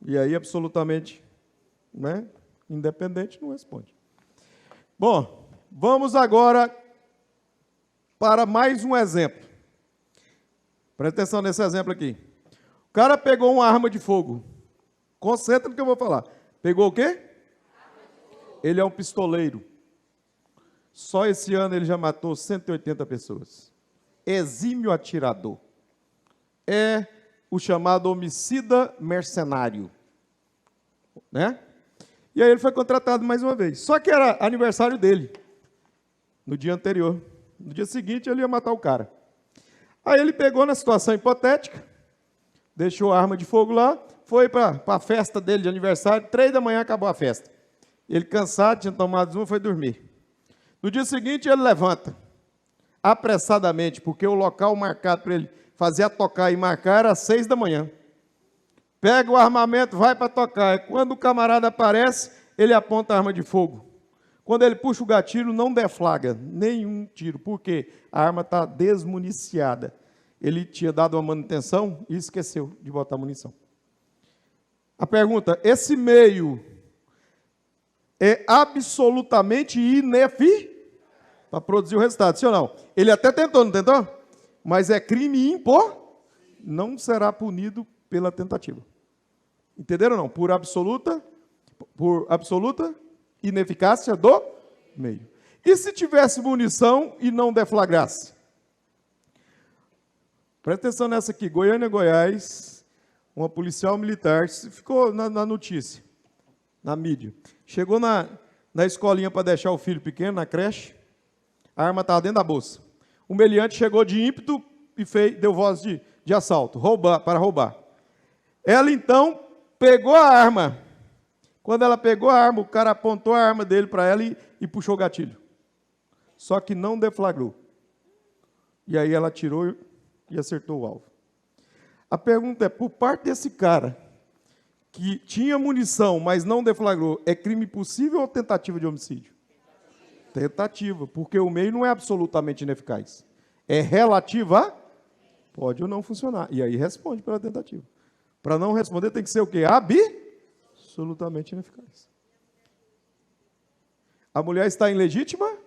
E aí, absolutamente, né, independente, não responde. Bom, vamos agora para mais um exemplo. Presta atenção nesse exemplo aqui. O cara pegou uma arma de fogo. Concentra no que eu vou falar. Pegou o quê? Ele é um pistoleiro. Só esse ano ele já matou 180 pessoas. Exímio atirador. É o chamado homicida mercenário. Né? E aí ele foi contratado mais uma vez. Só que era aniversário dele. No dia anterior. No dia seguinte ele ia matar o cara. Aí ele pegou na situação hipotética, deixou a arma de fogo lá, foi para a festa dele de aniversário, 3 da manhã acabou a festa. Ele cansado, tinha tomado uma, foi dormir. No dia seguinte ele levanta, apressadamente, porque o local marcado para ele fazer a tocar e marcar era 6 da manhã. Pega o armamento, vai para tocar. Quando o camarada aparece, ele aponta a arma de fogo. Quando ele puxa o gatilho, não deflagra nenhum tiro, porque a arma está desmuniciada. Ele tinha dado uma manutenção e esqueceu de botar munição. A pergunta, esse meio é absolutamente ineficaz para produzir o resultado, sim ou não? Ele até tentou, não tentou? Mas é crime impor, não será punido pela tentativa. Entenderam ou não? Por absoluta ineficácia do meio. E se tivesse munição e não deflagrasse? Presta atenção nessa aqui. Goiânia, Goiás, uma policial militar, ficou na notícia, na mídia. Chegou na escolinha para deixar o filho pequeno, na creche, a arma estava dentro da bolsa. O meliante chegou de ímpeto e deu voz de assalto, para roubar. Ela, então, pegou a arma. Quando ela pegou a arma, o cara apontou a arma dele para ela e puxou o gatilho. Só que não deflagrou. E aí ela atirou e acertou o alvo. A pergunta é, por parte desse cara, que tinha munição, mas não deflagrou, é crime possível ou tentativa de homicídio? Tentativa, porque o meio não é absolutamente ineficaz. É relativa a pode ou não funcionar. E aí responde pela tentativa. Para não responder tem que ser o quê? Absolutamente ineficaz. A mulher está em legítima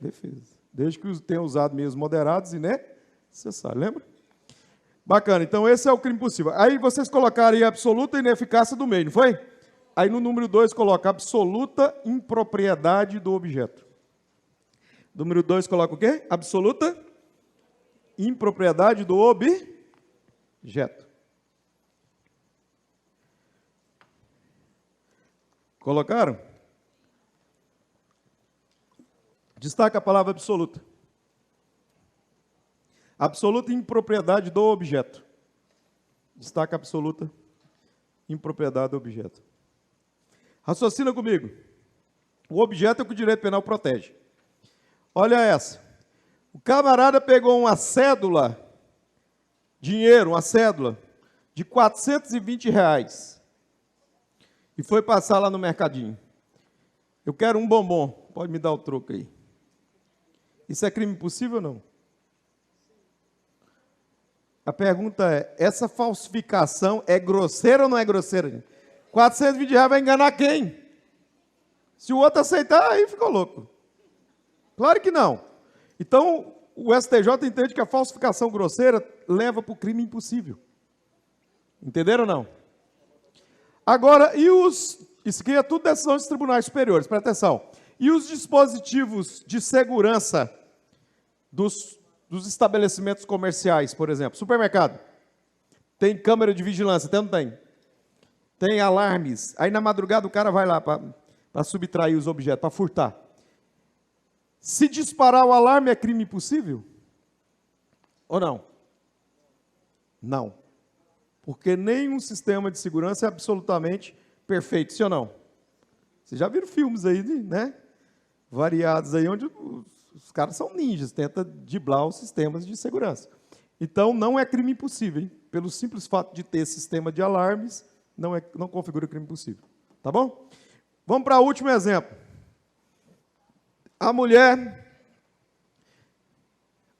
defesa. Desde que tenha usado meios moderados e necessários. Lembra? Bacana. Então esse é o crime possível. Aí vocês colocaram aí a absoluta ineficácia do meio, não foi? Aí no número 2 coloca absoluta impropriedade do objeto. Número 2 coloca o quê? Absoluta impropriedade do objeto. Colocaram? Destaca a palavra absoluta. Absoluta impropriedade do objeto. Destaca a absoluta impropriedade do objeto. Raciocina comigo. O objeto é o que o direito penal protege. Olha essa. O camarada pegou uma cédula, dinheiro, uma cédula, de R$420 e foi passar lá no mercadinho. Eu quero um bombom, pode me dar o troco aí. Isso é crime possível ou não? A pergunta é, essa falsificação é grosseira ou não é grosseira? R$420 vai enganar quem? Se o outro aceitar, aí ficou louco. Claro que não. Então, o STJ entende que a falsificação grosseira leva para o crime impossível. Entenderam ou não? Agora, isso aqui é tudo decisão dos tribunais superiores, presta atenção. E os dispositivos de segurança dos estabelecimentos comerciais, por exemplo, supermercado, tem câmera de vigilância, tem ou não tem? Tem alarmes, aí na madrugada o cara vai lá para subtrair os objetos, para furtar. Se disparar o alarme é crime possível? Ou não? Não. Porque nenhum sistema de segurança é absolutamente perfeito, sim ou não? Vocês já viram filmes aí, né? Variados aí, onde os caras são ninjas, tentam driblar os sistemas de segurança. Então, não é crime impossível, hein? Pelo simples fato de ter sistema de alarmes, não configura crime possível. Tá bom? Vamos para o último exemplo. A mulher,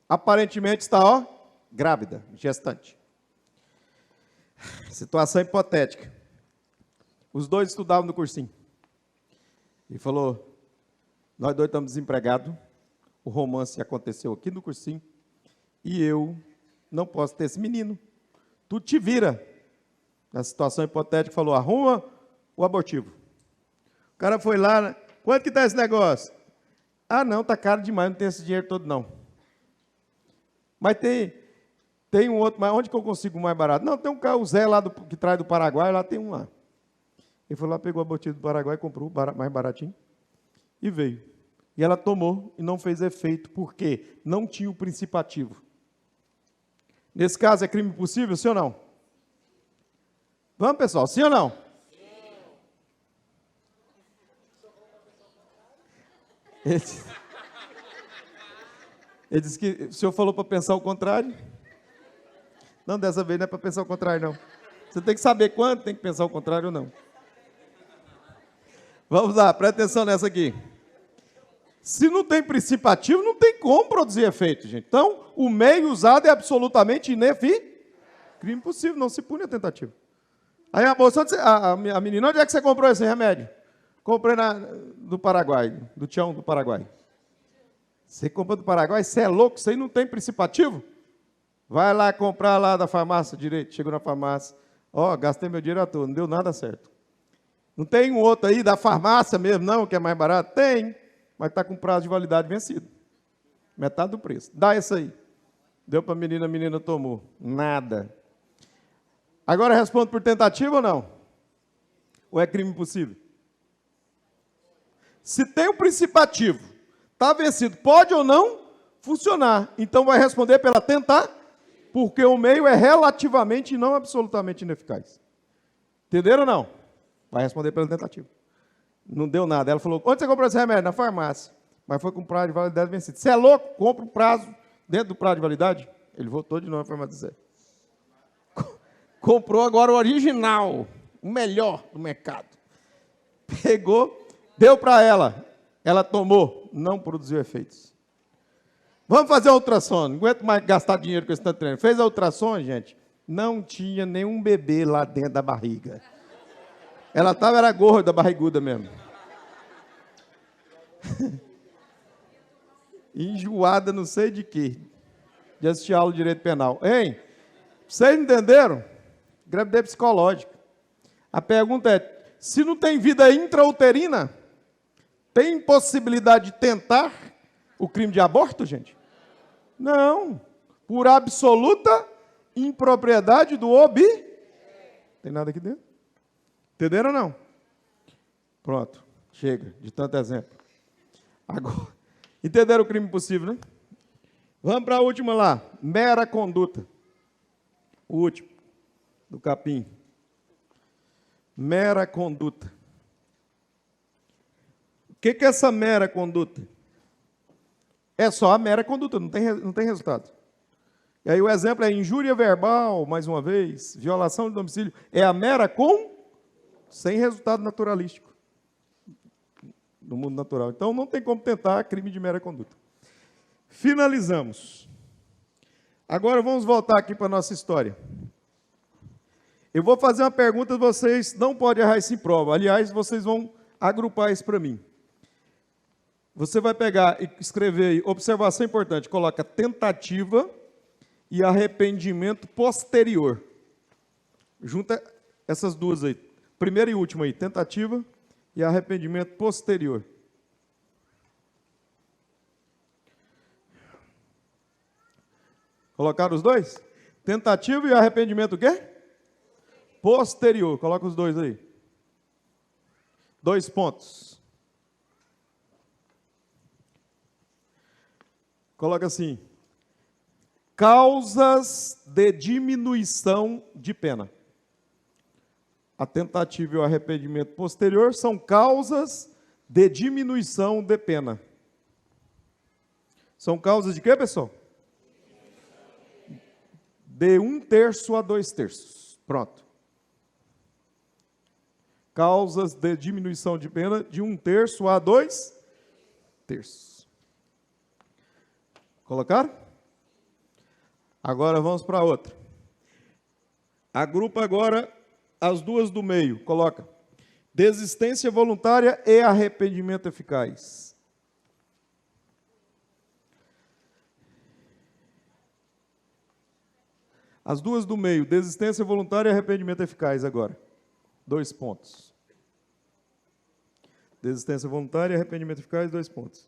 aparentemente está, grávida, gestante. Situação hipotética. Os dois estudavam no cursinho. E falou, nós dois estamos desempregados, o romance aconteceu aqui no cursinho, e eu não posso ter esse menino. Tu te vira. Na situação hipotética, falou, arruma o abortivo. O cara foi lá, quanto que está esse negócio? Ah, não, está caro demais, não tem esse dinheiro todo, não. Mas tem um outro, mas onde que eu consigo mais barato? Não, tem um carro, o Zé lá que traz do Paraguai, lá tem um lá. Ele foi lá, pegou a abortivo do Paraguai, comprou mais baratinho e veio. E ela tomou e não fez efeito, porque não tinha o principativo. Nesse caso, é crime possível, sim ou não? Vamos, pessoal, sim ou não? Ele disse que o senhor falou para pensar o contrário. Não, dessa vez não é para pensar o contrário, não. Você tem que saber quando tem que pensar o contrário ou não. Vamos lá, presta atenção nessa aqui. Se não tem princípio ativo, não tem como produzir efeito, gente. Então, o meio usado é absolutamente ineficaz. Crime possível, não se pune a tentativa. Aí a moça, a menina, onde é que você comprou esse remédio? Comprei do Paraguai, do Tião do Paraguai. Você comprou do Paraguai? Você é louco? Isso aí não tem princípio ativo? Vai lá comprar lá da farmácia direito. Chegou na farmácia. Ó, gastei meu dinheiro à toa, não deu nada certo. Não tem um outro aí da farmácia mesmo, não, que é mais barato? Tem, mas está com prazo de validade vencido. Metade do preço. Dá esse aí. Deu para a menina tomou. Nada. Agora respondo por tentativa ou não? Ou é crime impossível? Se tem o princípio ativo, está vencido, pode ou não funcionar. Então vai responder pela tentar, porque o meio é relativamente e não absolutamente ineficaz. Entenderam ou não? Vai responder pela tentativa. Não deu nada. Ela falou, onde você comprou esse remédio? Na farmácia. Mas foi com prazo de validade vencido. Você é louco? Compra o prazo dentro do prazo de validade? Ele voltou de novo na farmácia. Comprou agora o original, o melhor do mercado. Pegou, deu para ela. Ela tomou, não produziu efeitos. Vamos fazer a ultrassom. Não aguento mais gastar dinheiro com esse tanto treino. Fez a ultrassom, gente. Não tinha nenhum bebê lá dentro da barriga. Ela era gorda, barriguda mesmo. Enjoada, não sei de quê. De assistir aula de direito penal. Hein? Vocês entenderam? Gravidez psicológica. A pergunta é, se não tem vida intrauterina, tem possibilidade de tentar o crime de aborto, gente? Não. Por absoluta impropriedade do Tem nada aqui dentro? Entenderam ou não? Pronto. Chega de tanto exemplo. Agora, entenderam o crime possível, né? Vamos para a última lá. Mera conduta. O último. Do capim. Mera conduta. O que é essa mera conduta? É só a mera conduta, não tem resultado. E aí o exemplo é injúria verbal, mais uma vez, violação de domicílio. É a mera sem resultado naturalístico. No mundo natural. Então não tem como tentar crime de mera conduta. Finalizamos. Agora vamos voltar aqui para a nossa história. Eu vou fazer uma pergunta, vocês não podem errar isso em prova. Aliás, vocês vão agrupar isso para mim. Você vai pegar e escrever aí, observação importante, coloca tentativa e arrependimento posterior. Junta essas duas aí. Primeira e última aí, tentativa e arrependimento posterior. Colocaram os dois? Tentativa e arrependimento o quê? Posterior. Coloca os dois aí. 2 pontos. Coloca assim. Causas de diminuição de pena. A tentativa e o arrependimento posterior são causas de diminuição de pena. São causas de quê, pessoal? De 1/3 a 2/3. Pronto. Causas de diminuição de pena de 1/3 a 2/3. Colocaram? Agora vamos para outra. Agrupa agora as duas do meio. Coloca. Desistência voluntária e arrependimento eficaz. As duas do meio. Desistência voluntária e arrependimento eficaz agora. 2 pontos. Desistência voluntária e arrependimento eficaz, 2 pontos.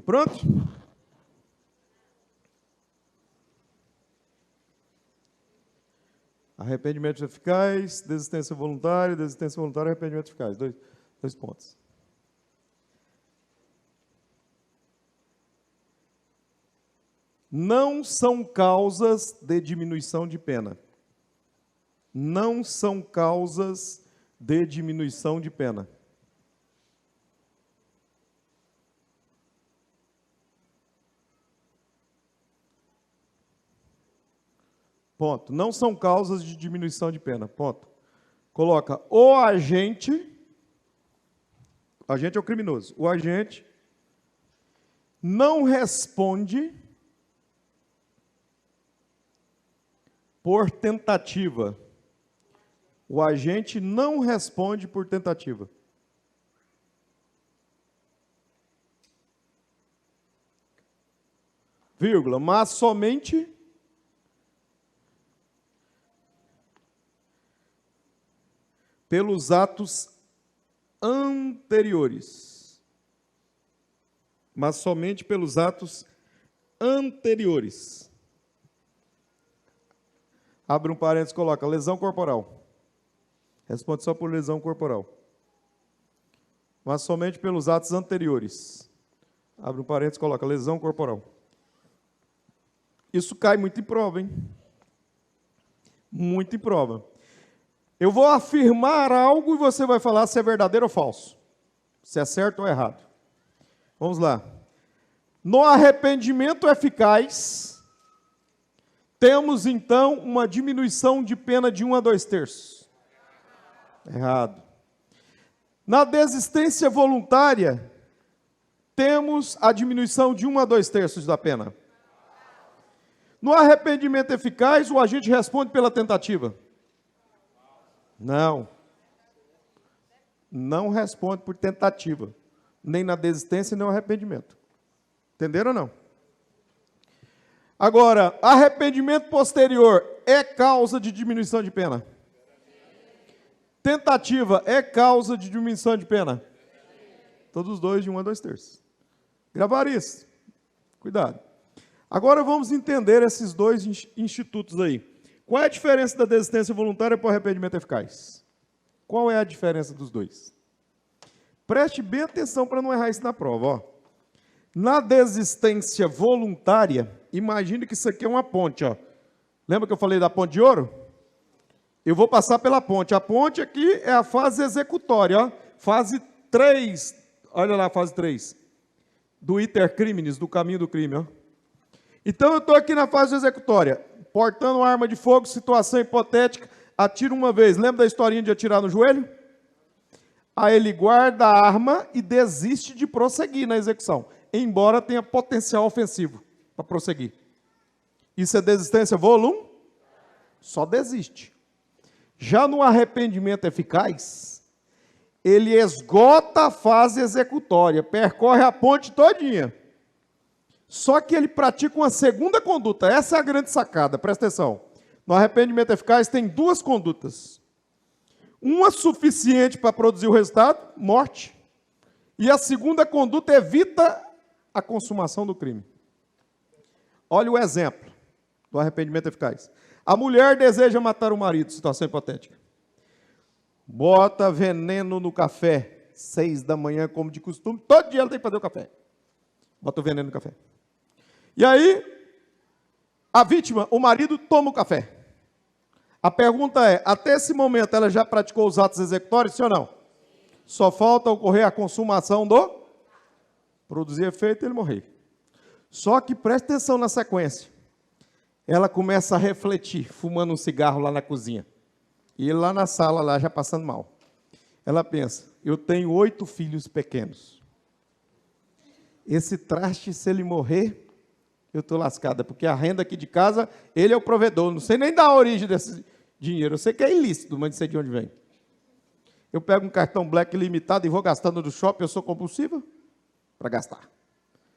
Pronto? Arrependimento eficaz, desistência voluntária, arrependimento eficaz. 2 pontos. Não são causas de diminuição de pena. Não são causas de diminuição de pena. Ponto. Não são causas de diminuição de pena. Ponto. Coloca o agente é o criminoso. O agente não responde por tentativa. O agente não responde por tentativa. Vírgula, mas somente pelos atos anteriores. Mas somente pelos atos anteriores. Abre um parênteses, coloca lesão corporal. Responde só por lesão corporal. Mas somente pelos atos anteriores. Abre um parênteses, coloca lesão corporal. Isso cai muito em prova, hein? Muito em prova. Eu vou afirmar algo e você vai falar se é verdadeiro ou falso. Se é certo ou errado. Vamos lá. No arrependimento eficaz, temos então uma diminuição de pena de 1 a 2/3. Errado. Na desistência voluntária, temos a diminuição de 1 a 2/3 da pena. No arrependimento eficaz, o agente responde pela tentativa. Não. Não responde por tentativa. Nem na desistência, nem no arrependimento. Entenderam ou não? Agora, arrependimento posterior é causa de diminuição de pena? Tentativa é causa de diminuição de pena? Todos os dois de 1 a 2/3. Gravar isso. Cuidado. Agora vamos entender esses dois institutos aí. Qual é a diferença da desistência voluntária para o arrependimento eficaz? Qual é a diferença dos dois? Preste bem atenção para não errar isso na prova. Ó. Na desistência voluntária, imagine que isso aqui é uma ponte. Ó. Lembra que eu falei da ponte de ouro? Eu vou passar pela ponte. A ponte aqui é a fase executória. Ó. Fase 3. Olha lá a fase 3. Do iter criminis, do caminho do crime. Ó. Então eu estou aqui na fase executória. Portando uma arma de fogo, situação hipotética. Atiro uma vez. Lembra da historinha de atirar no joelho? Aí ele guarda a arma e desiste de prosseguir na execução. Embora tenha potencial ofensivo para prosseguir. Isso é desistência voluntária? Só desiste. Já no arrependimento eficaz, ele esgota a fase executória, percorre a ponte todinha. Só que ele pratica uma segunda conduta. Essa é a grande sacada, presta atenção. No arrependimento eficaz tem duas condutas. Uma suficiente para produzir o resultado, morte. E a segunda conduta evita a consumação do crime. Olha o exemplo do arrependimento eficaz. A mulher deseja matar o marido, situação hipotética. Bota veneno no café, 6 da manhã, como de costume, todo dia ela tem que fazer o café. Bota o veneno no café. E aí, a vítima, o marido, toma o café. A pergunta é, até esse momento ela já praticou os atos executórios, sim ou não? Só falta ocorrer a consumação do produzir efeito e ele morrer. Só que preste atenção na sequência. Ela começa a refletir, fumando um cigarro lá na cozinha. E ele lá na sala, lá já passando mal. Ela pensa, eu tenho 8 filhos pequenos. Esse traste, se ele morrer, eu estou lascada, porque a renda aqui de casa, ele é o provedor. Não sei nem da origem desse dinheiro. Eu sei que é ilícito, mas não sei de onde vem. Eu pego um cartão Black limitado e vou gastando do shopping, eu sou compulsiva? Para gastar.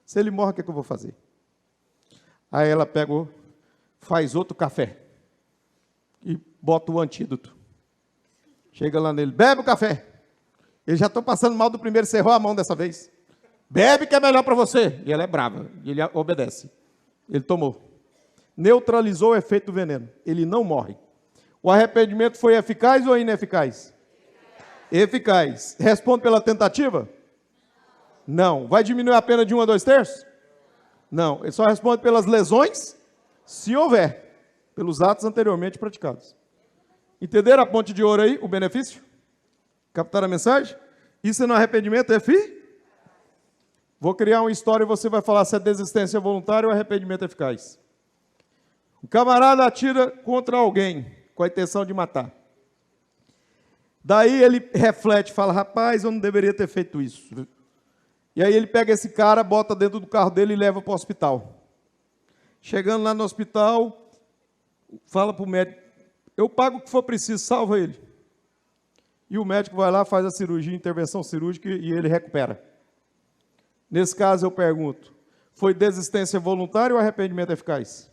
Se ele morre, o que é que eu vou fazer? Aí ela pega, faz outro café e bota o antídoto. Chega lá nele, bebe o café. Ele já está passando mal do primeiro, cerrou a mão dessa vez. Bebe que é melhor para você. E ela é brava, e ele obedece. Ele tomou. Neutralizou o efeito do veneno. Ele não morre. O arrependimento foi eficaz ou ineficaz? Eficaz. Responde pela tentativa? Não. Vai diminuir a pena de 1 a 2/3? Não. Ele só responde pelas lesões, se houver, pelos atos anteriormente praticados. Entenderam a ponte de ouro aí, o benefício? Captaram a mensagem? Isso no arrependimento é Vou criar uma história e você vai falar se é desistência voluntária ou arrependimento eficaz. O camarada atira contra alguém com a intenção de matar. Daí ele reflete, fala, rapaz, eu não deveria ter feito isso. E aí ele pega esse cara, bota dentro do carro dele e leva para o hospital. Chegando lá no hospital, fala para o médico, eu pago o que for preciso, salva ele. E o médico vai lá, faz a cirurgia, intervenção cirúrgica e ele recupera. Nesse caso eu pergunto, foi desistência voluntária ou arrependimento eficaz?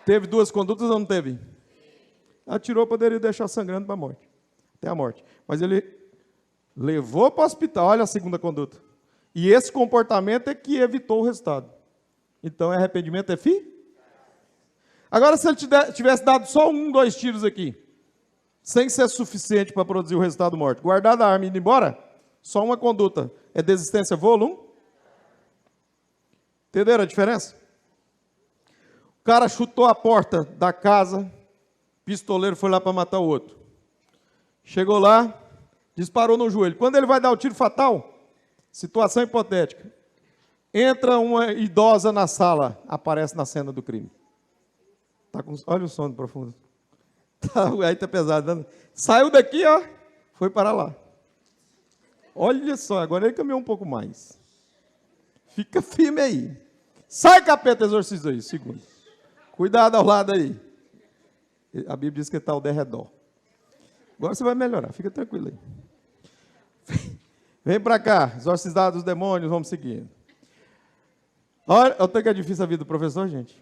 Teve duas condutas ou não teve? Atirou, poderia deixar sangrando para a morte. Até a morte. Mas ele levou para o hospital, olha a segunda conduta. E esse comportamento é que evitou o resultado. Então, é arrependimento Agora, se ele tivesse dado só 1, 2 tiros aqui, sem ser suficiente para produzir o resultado morto, guardado a arma e indo embora, só uma conduta. É desistência voluntária? Entenderam a diferença? O cara chutou a porta da casa, pistoleiro foi lá para matar o outro. Chegou lá, disparou no joelho. Quando ele vai dar o tiro fatal, situação hipotética, entra uma idosa na sala, aparece na cena do crime. Olha o sono profundo. Aí tá pesado. Né? Saiu daqui, ó, foi para lá. Olha só, agora ele caminhou um pouco mais. Fica firme aí. Sai, capeta, exorciza aí, segundo. Cuidado ao lado aí. A Bíblia diz que está ao derredor. Agora você vai melhorar, fica tranquilo aí. Vem para cá, exorcizar dos demônios, vamos seguindo. Olha, eu tenho que é difícil a vida do professor, gente.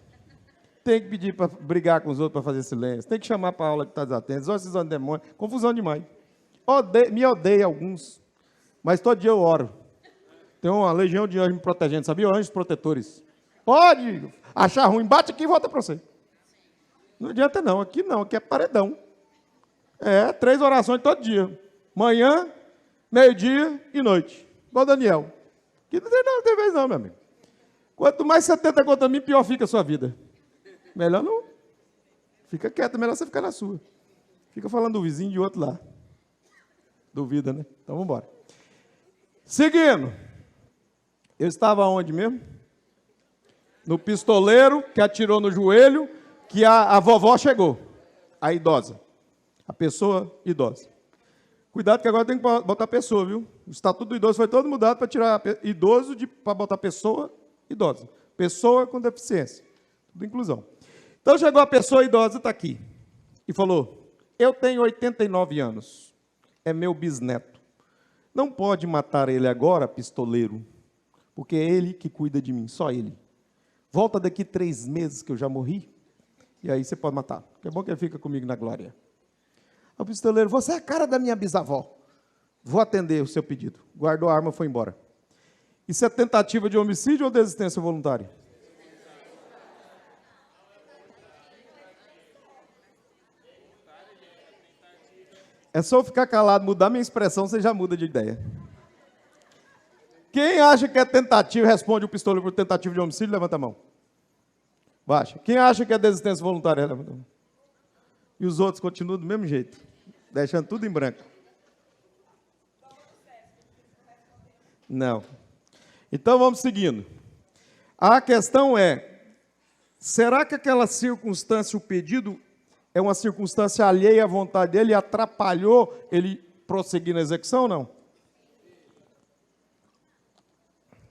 Tem que pedir para brigar com os outros para fazer silêncio. Tem que chamar para a aula que está desatento. Exorcizando demônios, confusão demais. Me odeia alguns, mas todo dia eu oro. Tem uma legião de anjos me protegendo, sabia? Anjos protetores. Pode achar ruim, bate aqui e volta para você. Não adianta não, aqui é paredão. 3 orações todo dia. Manhã, meio-dia e noite. Igual Daniel. Aqui não tem vez não, meu amigo. Quanto mais você tenta contra mim, pior fica a sua vida. Melhor não. Fica quieto, melhor você ficar na sua. Fica falando do vizinho de outro lá. Duvida, né? Então vamos embora. Seguindo. Eu estava onde mesmo? No pistoleiro, que atirou no joelho, que a vovó chegou. A idosa. A pessoa idosa. Cuidado que agora tem que botar pessoa, viu? O estatuto do idoso foi todo mudado para tirar idoso para botar pessoa idosa. Pessoa com deficiência. Tudo inclusão. Então chegou a pessoa idosa, está aqui. E falou, eu tenho 89 anos. É meu bisneto. Não pode matar ele agora, pistoleiro. Porque é ele que cuida de mim, só ele. Volta daqui 3 meses que eu já morri. E aí você pode matar. Que é bom que ele fica comigo na glória. O pistoleiro, você é a cara da minha bisavó. Vou atender o seu pedido. Guardou a arma e foi embora. Isso é tentativa de homicídio ou desistência voluntária? É só eu ficar calado, mudar minha expressão, você já muda de ideia. Quem acha que é tentativa, responde o pistoleiro por tentativa de homicídio, levanta a mão. Baixa. Quem acha que é desistência voluntária, levanta a mão. E os outros continuam do mesmo jeito, deixando tudo em branco. Não. Então vamos seguindo. A questão é, será que aquela circunstância, o pedido, é uma circunstância alheia à vontade dele e atrapalhou ele prosseguir na execução ou não?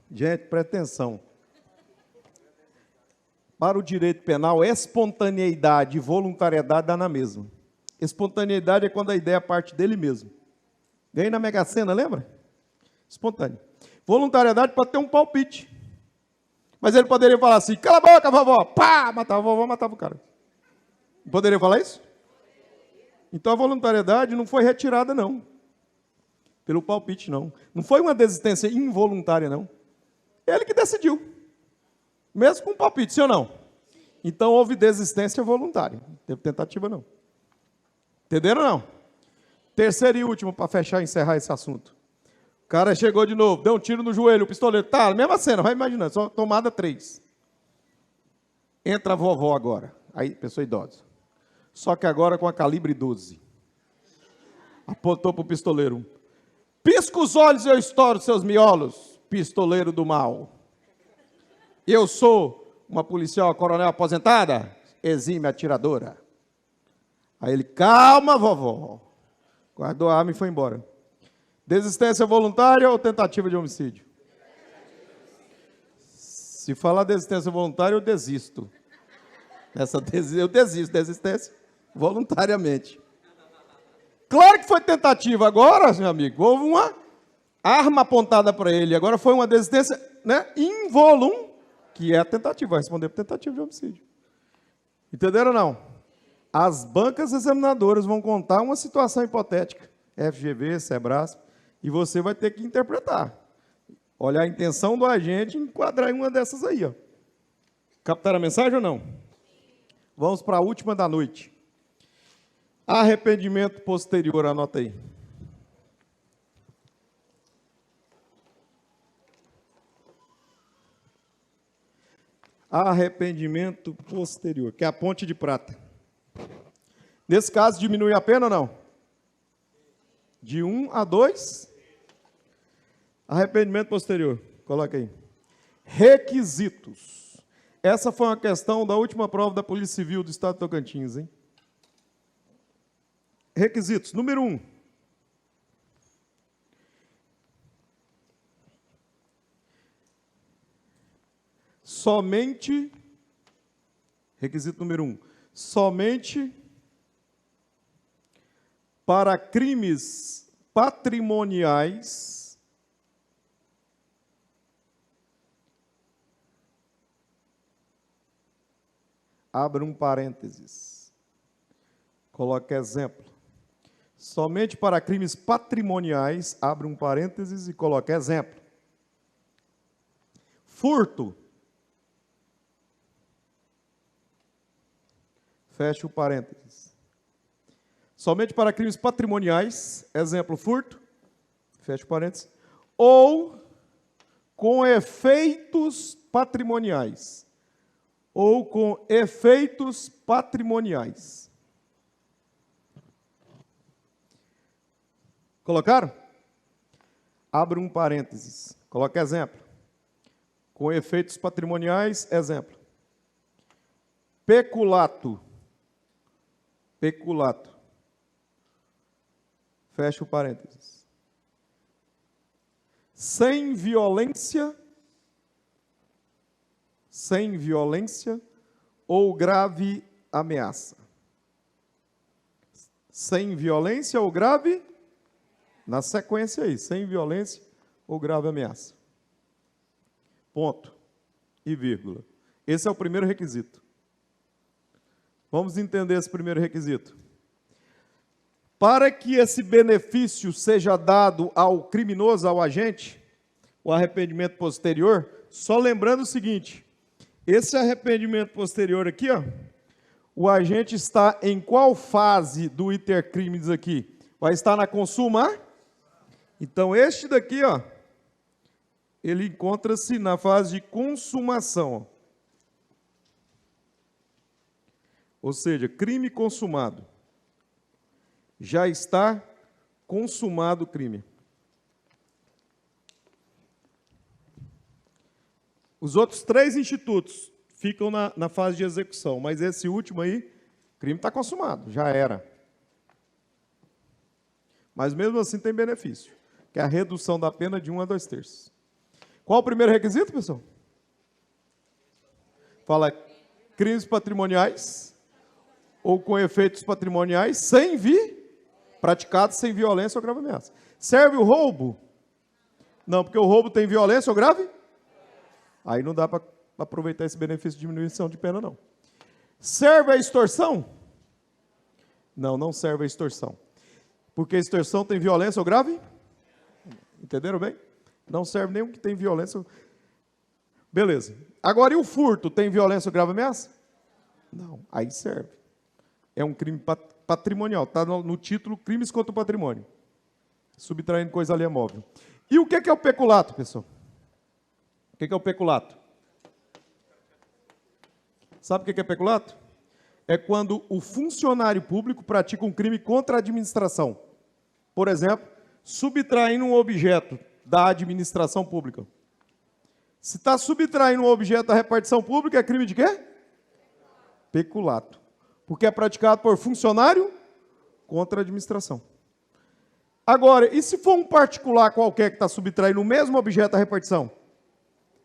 Gente, presta atenção. Para o direito penal, espontaneidade e voluntariedade dá na mesma. Espontaneidade é quando a ideia parte dele mesmo. Ganhei na Mega Sena, lembra? Espontâneo. Voluntariedade pode ter um palpite. Mas ele poderia falar assim, cala a boca, vovó, pá, matava a vovó, matava o cara. Poderia falar isso? Então a voluntariedade não foi retirada, não. Pelo palpite, não. Não foi uma desistência involuntária, não. Ele que decidiu. Mesmo com palpite, sim ou não? Então houve desistência voluntária. Não teve tentativa, não. Entenderam ou não? Terceiro e último, para fechar e encerrar esse assunto. O cara chegou de novo, deu um tiro no joelho, o pistoleiro. Tá, mesma cena, vai imaginando, só tomada 3. Entra a vovó agora. Aí, pessoa idosa. Só que agora com a calibre 12. Apontou para o pistoleiro. Pisca os olhos e eu estouro seus miolos, pistoleiro do mal. Eu sou uma policial coronel aposentada, exime atiradora. Aí ele, calma, vovó. Guardou a arma e foi embora. Desistência voluntária ou tentativa de homicídio? Se falar desistência voluntária, eu desisto. Eu desisto, desistência voluntariamente. Claro que foi tentativa. Agora, meu amigo, houve uma arma apontada para ele. Agora foi uma desistência, né, involuntária, que é a tentativa. Vai responder por tentativa de homicídio. Entenderam ou não? As bancas examinadoras vão contar uma situação hipotética. FGV, Sebrasp, e você vai ter que interpretar. Olhar a intenção do agente e enquadrar em uma dessas aí. Ó. Captaram a mensagem ou não? Vamos para a última da noite. Arrependimento posterior, anota aí. Arrependimento posterior, que é a ponte de prata. Nesse caso, diminui a pena ou não? De 1 a 2. Arrependimento posterior. Coloca aí. Requisitos. Essa foi uma questão da última prova da Polícia Civil do Estado de Tocantins, hein? Requisitos. Número 1. Somente, requisito número 1, somente para crimes patrimoniais abra um parênteses, coloque exemplo, somente para crimes patrimoniais, abre um parênteses e coloque exemplo, furto, fecha o parênteses. Somente para crimes patrimoniais, exemplo, furto, fecha o parênteses, ou com efeitos patrimoniais. Ou com efeitos patrimoniais. Colocaram? Abre um parênteses, coloca exemplo. Com efeitos patrimoniais, exemplo. Peculato. Peculato. Fecha o parênteses. Sem violência ou grave ameaça. Sem violência ou grave, na sequência aí, sem violência ou grave ameaça. Ponto e vírgula. Esse é o primeiro requisito. Vamos entender esse primeiro requisito. Para que esse benefício seja dado ao criminoso, ao agente, o arrependimento posterior, só lembrando o seguinte, esse arrependimento posterior aqui, ó, o agente está em qual fase do iter crimes aqui? Vai estar na consuma? Então, este daqui, ó, ele encontra-se na fase de consumação. Ou seja, crime consumado. Já está consumado o crime. Os outros 3 institutos ficam na fase de execução, mas esse último aí, o crime está consumado, já era. Mas mesmo assim tem benefício, que é a redução da pena de 1 a 2/3. Qual o primeiro requisito, pessoal? Fala, crimes patrimoniais ou com efeitos patrimoniais praticados sem violência ou grave ameaça. Serve o roubo? Não, porque o roubo tem violência ou grave? Aí não dá para aproveitar esse benefício de diminuição de pena, não. Serve a extorsão? Não, não serve a extorsão. Porque a extorsão tem violência ou grave? Entenderam bem? Não serve nenhum que tem violência. Beleza. Agora, e o furto? Tem violência ou grave ameaça? Não, aí serve. É um crime patrimonial. Está no título Crimes contra o Patrimônio. Subtraindo coisa alheia móvel. E o que é o peculato, pessoal? O que é o peculato? Sabe o que é peculato? É quando o funcionário público pratica um crime contra a administração. Por exemplo, subtraindo um objeto da administração pública. Se está subtraindo um objeto da repartição pública, é crime de quê? Peculato. Porque é praticado por funcionário contra a administração. Agora, e se for um particular qualquer que está subtraindo o mesmo objeto da repartição?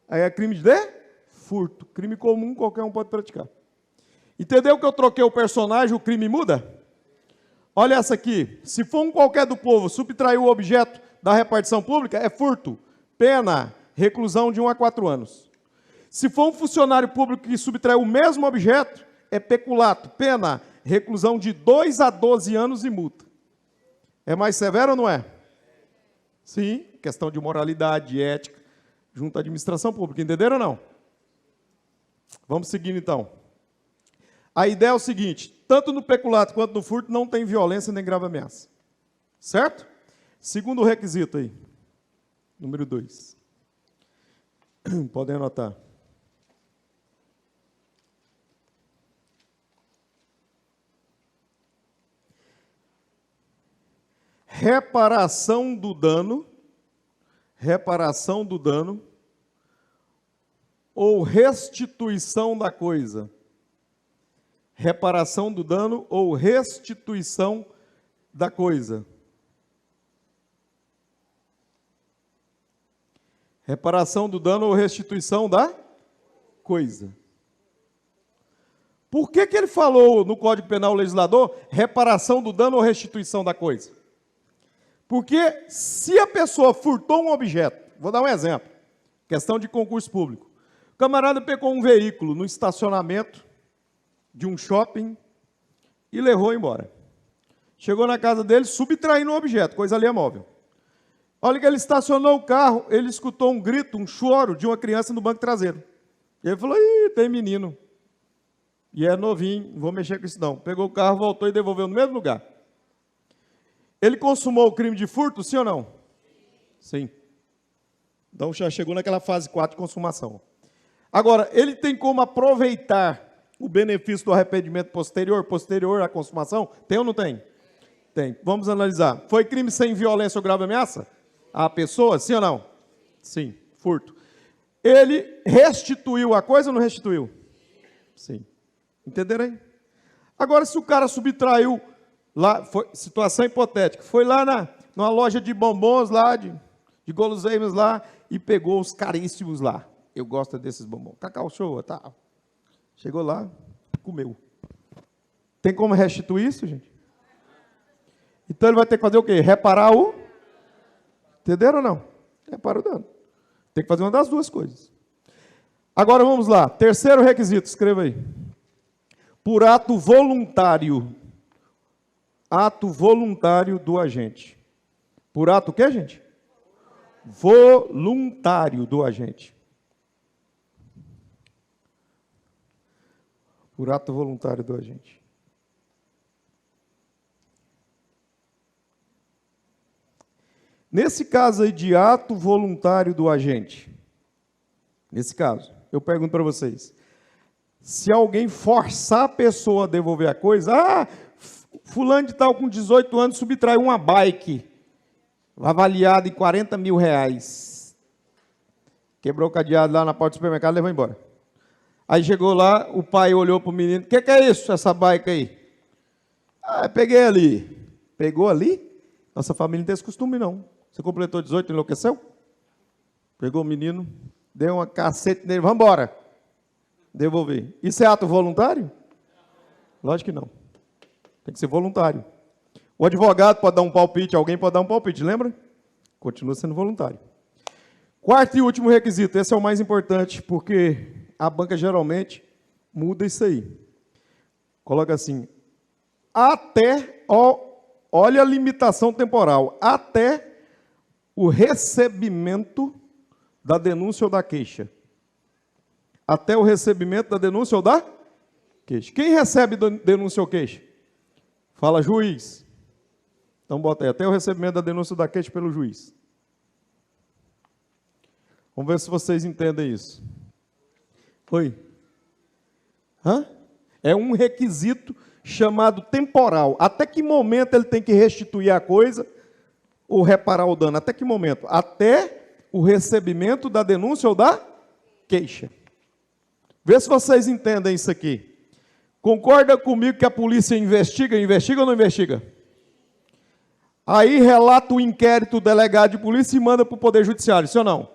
Aí é crime de furto. Crime comum, qualquer um pode praticar. Entendeu que eu troquei o personagem, o crime muda? Olha essa aqui. Se for um qualquer do povo subtrair o objeto da repartição pública, é furto. Pena, reclusão de 1 a 4 anos. Se for um funcionário público que subtrai o mesmo objeto, é peculato. Pena, reclusão de 2 a 12 anos e multa. É mais severo ou não é? Sim, questão de moralidade, ética, junto à administração pública. Entenderam ou não? Vamos seguindo então. A ideia é o seguinte, tanto no peculato quanto no furto não tem violência nem grave ameaça. Certo? Segundo requisito aí. Número 2. Podem anotar. reparação do dano ou restituição da coisa. Reparação do dano ou restituição da coisa. Reparação do dano ou restituição da coisa. Por que ele falou no Código Penal legislador reparação do dano ou restituição da coisa? Porque se a pessoa furtou um objeto, vou dar um exemplo, questão de concurso público. O camarada pegou um veículo no estacionamento de um shopping e levou embora. Chegou na casa dele, subtraindo um objeto, coisa ali é móvel. Olha que ele estacionou o carro, ele escutou um grito, um choro de uma criança no banco traseiro. E ele falou, ih, tem menino. E é novinho, não vou mexer com isso não. Pegou o carro, voltou e devolveu no mesmo lugar. Ele consumou o crime de furto, sim ou não? Sim. Então já chegou naquela fase 4 de consumação. Agora, ele tem como aproveitar o benefício do arrependimento posterior à consumação? Tem ou não tem? Tem. Vamos analisar. Foi crime sem violência ou grave ameaça? A pessoa, sim ou não? Sim, furto. Ele restituiu a coisa ou não restituiu? Sim. Entenderam aí? Agora, se o cara subtraiu, lá, situação hipotética, foi lá numa loja de bombons lá, de guloseimas lá, e pegou os caríssimos lá. Eu gosto desses bombons. Cacau Show, tá? Chegou lá, comeu. Tem como restituir isso, gente? Então ele vai ter que fazer o quê? Reparar o... Entenderam ou não? Repara o dano. Tem que fazer uma das duas coisas. Agora vamos lá. Terceiro requisito, escreva aí. Por ato voluntário. Ato voluntário do agente. Por ato o quê, gente? Voluntário do agente. Por ato voluntário do agente. Nesse caso aí de ato voluntário do agente, nesse caso, eu pergunto para vocês, se alguém forçar a pessoa a devolver a coisa, fulano de tal com 18 anos subtraiu uma bike, avaliada em 40 mil reais, quebrou o cadeado lá na porta do supermercado e levou embora. Aí chegou lá, o pai olhou para o menino, o que é isso, essa bike aí? Peguei ali. Pegou ali? Nossa família não tem esse costume, não. Você completou 18 e enlouqueceu? Pegou o menino, deu uma cacete nele, vamos embora. Devolver. Isso é ato voluntário? Lógico que não. Tem que ser voluntário. O advogado pode dar um palpite, alguém pode dar um palpite, lembra? Continua sendo voluntário. Quarto e último requisito, esse é o mais importante, porque a banca geralmente muda isso aí. Coloca assim, olha a limitação temporal, até o recebimento da denúncia ou da queixa. Até o recebimento da denúncia ou da queixa. Quem recebe denúncia ou queixa? Fala juiz. Então bota aí, até o recebimento da denúncia ou da queixa pelo juiz. Vamos ver se vocês entendem isso. Oi? É um requisito chamado temporal. Até que momento ele tem que restituir a coisa ou reparar o dano? Até que momento? Até o recebimento da denúncia ou da queixa. Vê se vocês entendem isso aqui. Concorda comigo que a polícia investiga ou não investiga? Aí relata o inquérito, o delegado de polícia e manda para o Poder Judiciário, sim ou não?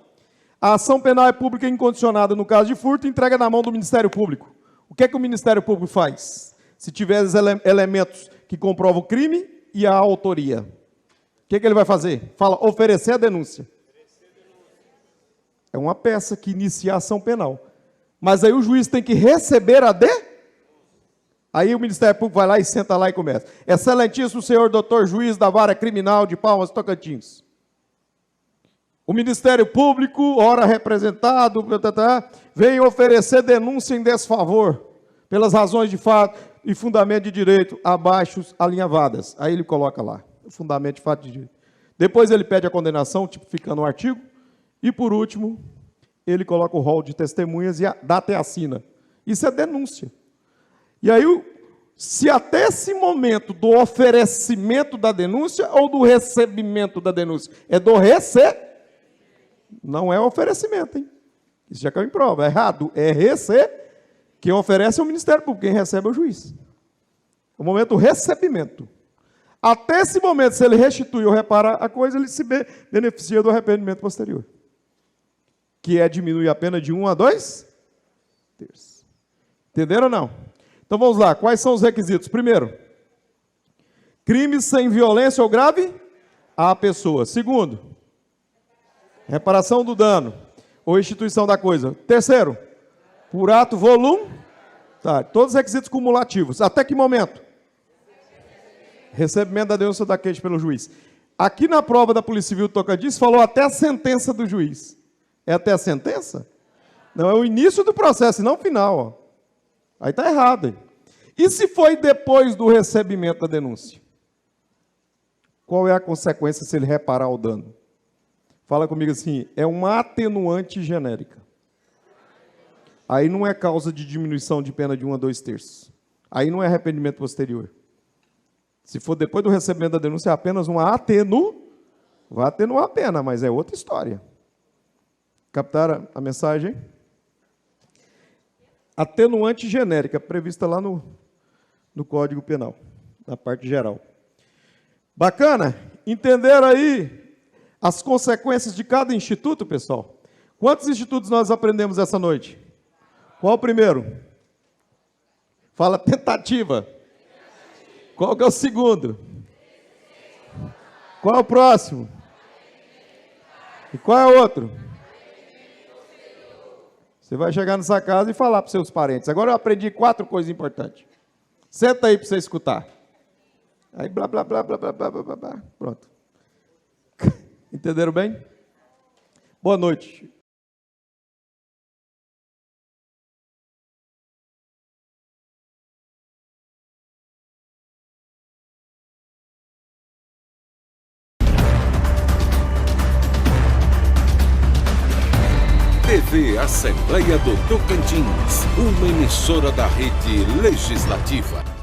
A ação penal é pública incondicionada no caso de furto, entrega na mão do Ministério Público. O que é que o Ministério Público faz? Se tiver elementos que comprovam o crime e a autoria. O que é que ele vai fazer? Fala, oferecer a denúncia. É uma peça que inicia a ação penal. Mas aí o juiz tem que receber a Aí o Ministério Público vai lá e senta lá e começa. Excelentíssimo senhor doutor juiz da vara criminal de Palmas, Tocantins. O Ministério Público, ora representado, vem oferecer denúncia em desfavor, pelas razões de fato e fundamento de direito abaixo alinhavadas. Aí ele coloca lá, o fundamento de fato de direito. Depois ele pede a condenação, tipificando o artigo. E por último, ele coloca o rol de testemunhas e data e assina. Isso é denúncia. E aí se até esse momento do oferecimento da denúncia ou do recebimento da denúncia? É do não é oferecimento, hein? Isso já caiu em prova. É errado. É quem oferece é o Ministério Público, quem recebe é o juiz. O momento do recebimento. Até esse momento, se ele restitui ou repara a coisa, ele se beneficia do arrependimento posterior, que é diminuir a pena de 1 a 2 terços. Entenderam ou não? Então vamos lá, quais são os requisitos? Primeiro, crimes sem violência ou grave à pessoa. Segundo, reparação do dano ou instituição da coisa. Terceiro, por ato voluntário. Todos os requisitos cumulativos. Até que momento? Recebimento da denúncia da queixa pelo juiz. Aqui na prova da Polícia Civil do Tocantins falou até a sentença do juiz. É até a sentença? Não, é o início do processo e não o final. Ó. Aí está errado. Hein? E se foi depois do recebimento da denúncia? Qual é a consequência se ele reparar o dano? Fala comigo assim, é uma atenuante genérica. Aí não é causa de diminuição de pena de 1 a 2 terços. Aí não é arrependimento posterior. Se for depois do recebimento da denúncia, é apenas uma vai atenuar a pena, mas é outra história. Captaram a mensagem? Atenuante genérica, prevista lá no Código Penal, na parte geral. Bacana? Entenderam aí as consequências de cada instituto, pessoal? Quantos institutos nós aprendemos essa noite? Qual o primeiro? Fala tentativa. Qual que é o segundo? Qual é o próximo? E qual é o outro? Você vai chegar nessa casa e falar para os seus parentes. Agora eu aprendi 4 coisas importantes. Senta aí para você escutar. Aí blá, blá, blá, blá, blá, blá, blá, blá. Pronto. Entenderam bem? Boa noite. TV Assembleia do Tocantins, uma emissora da Rede Legislativa.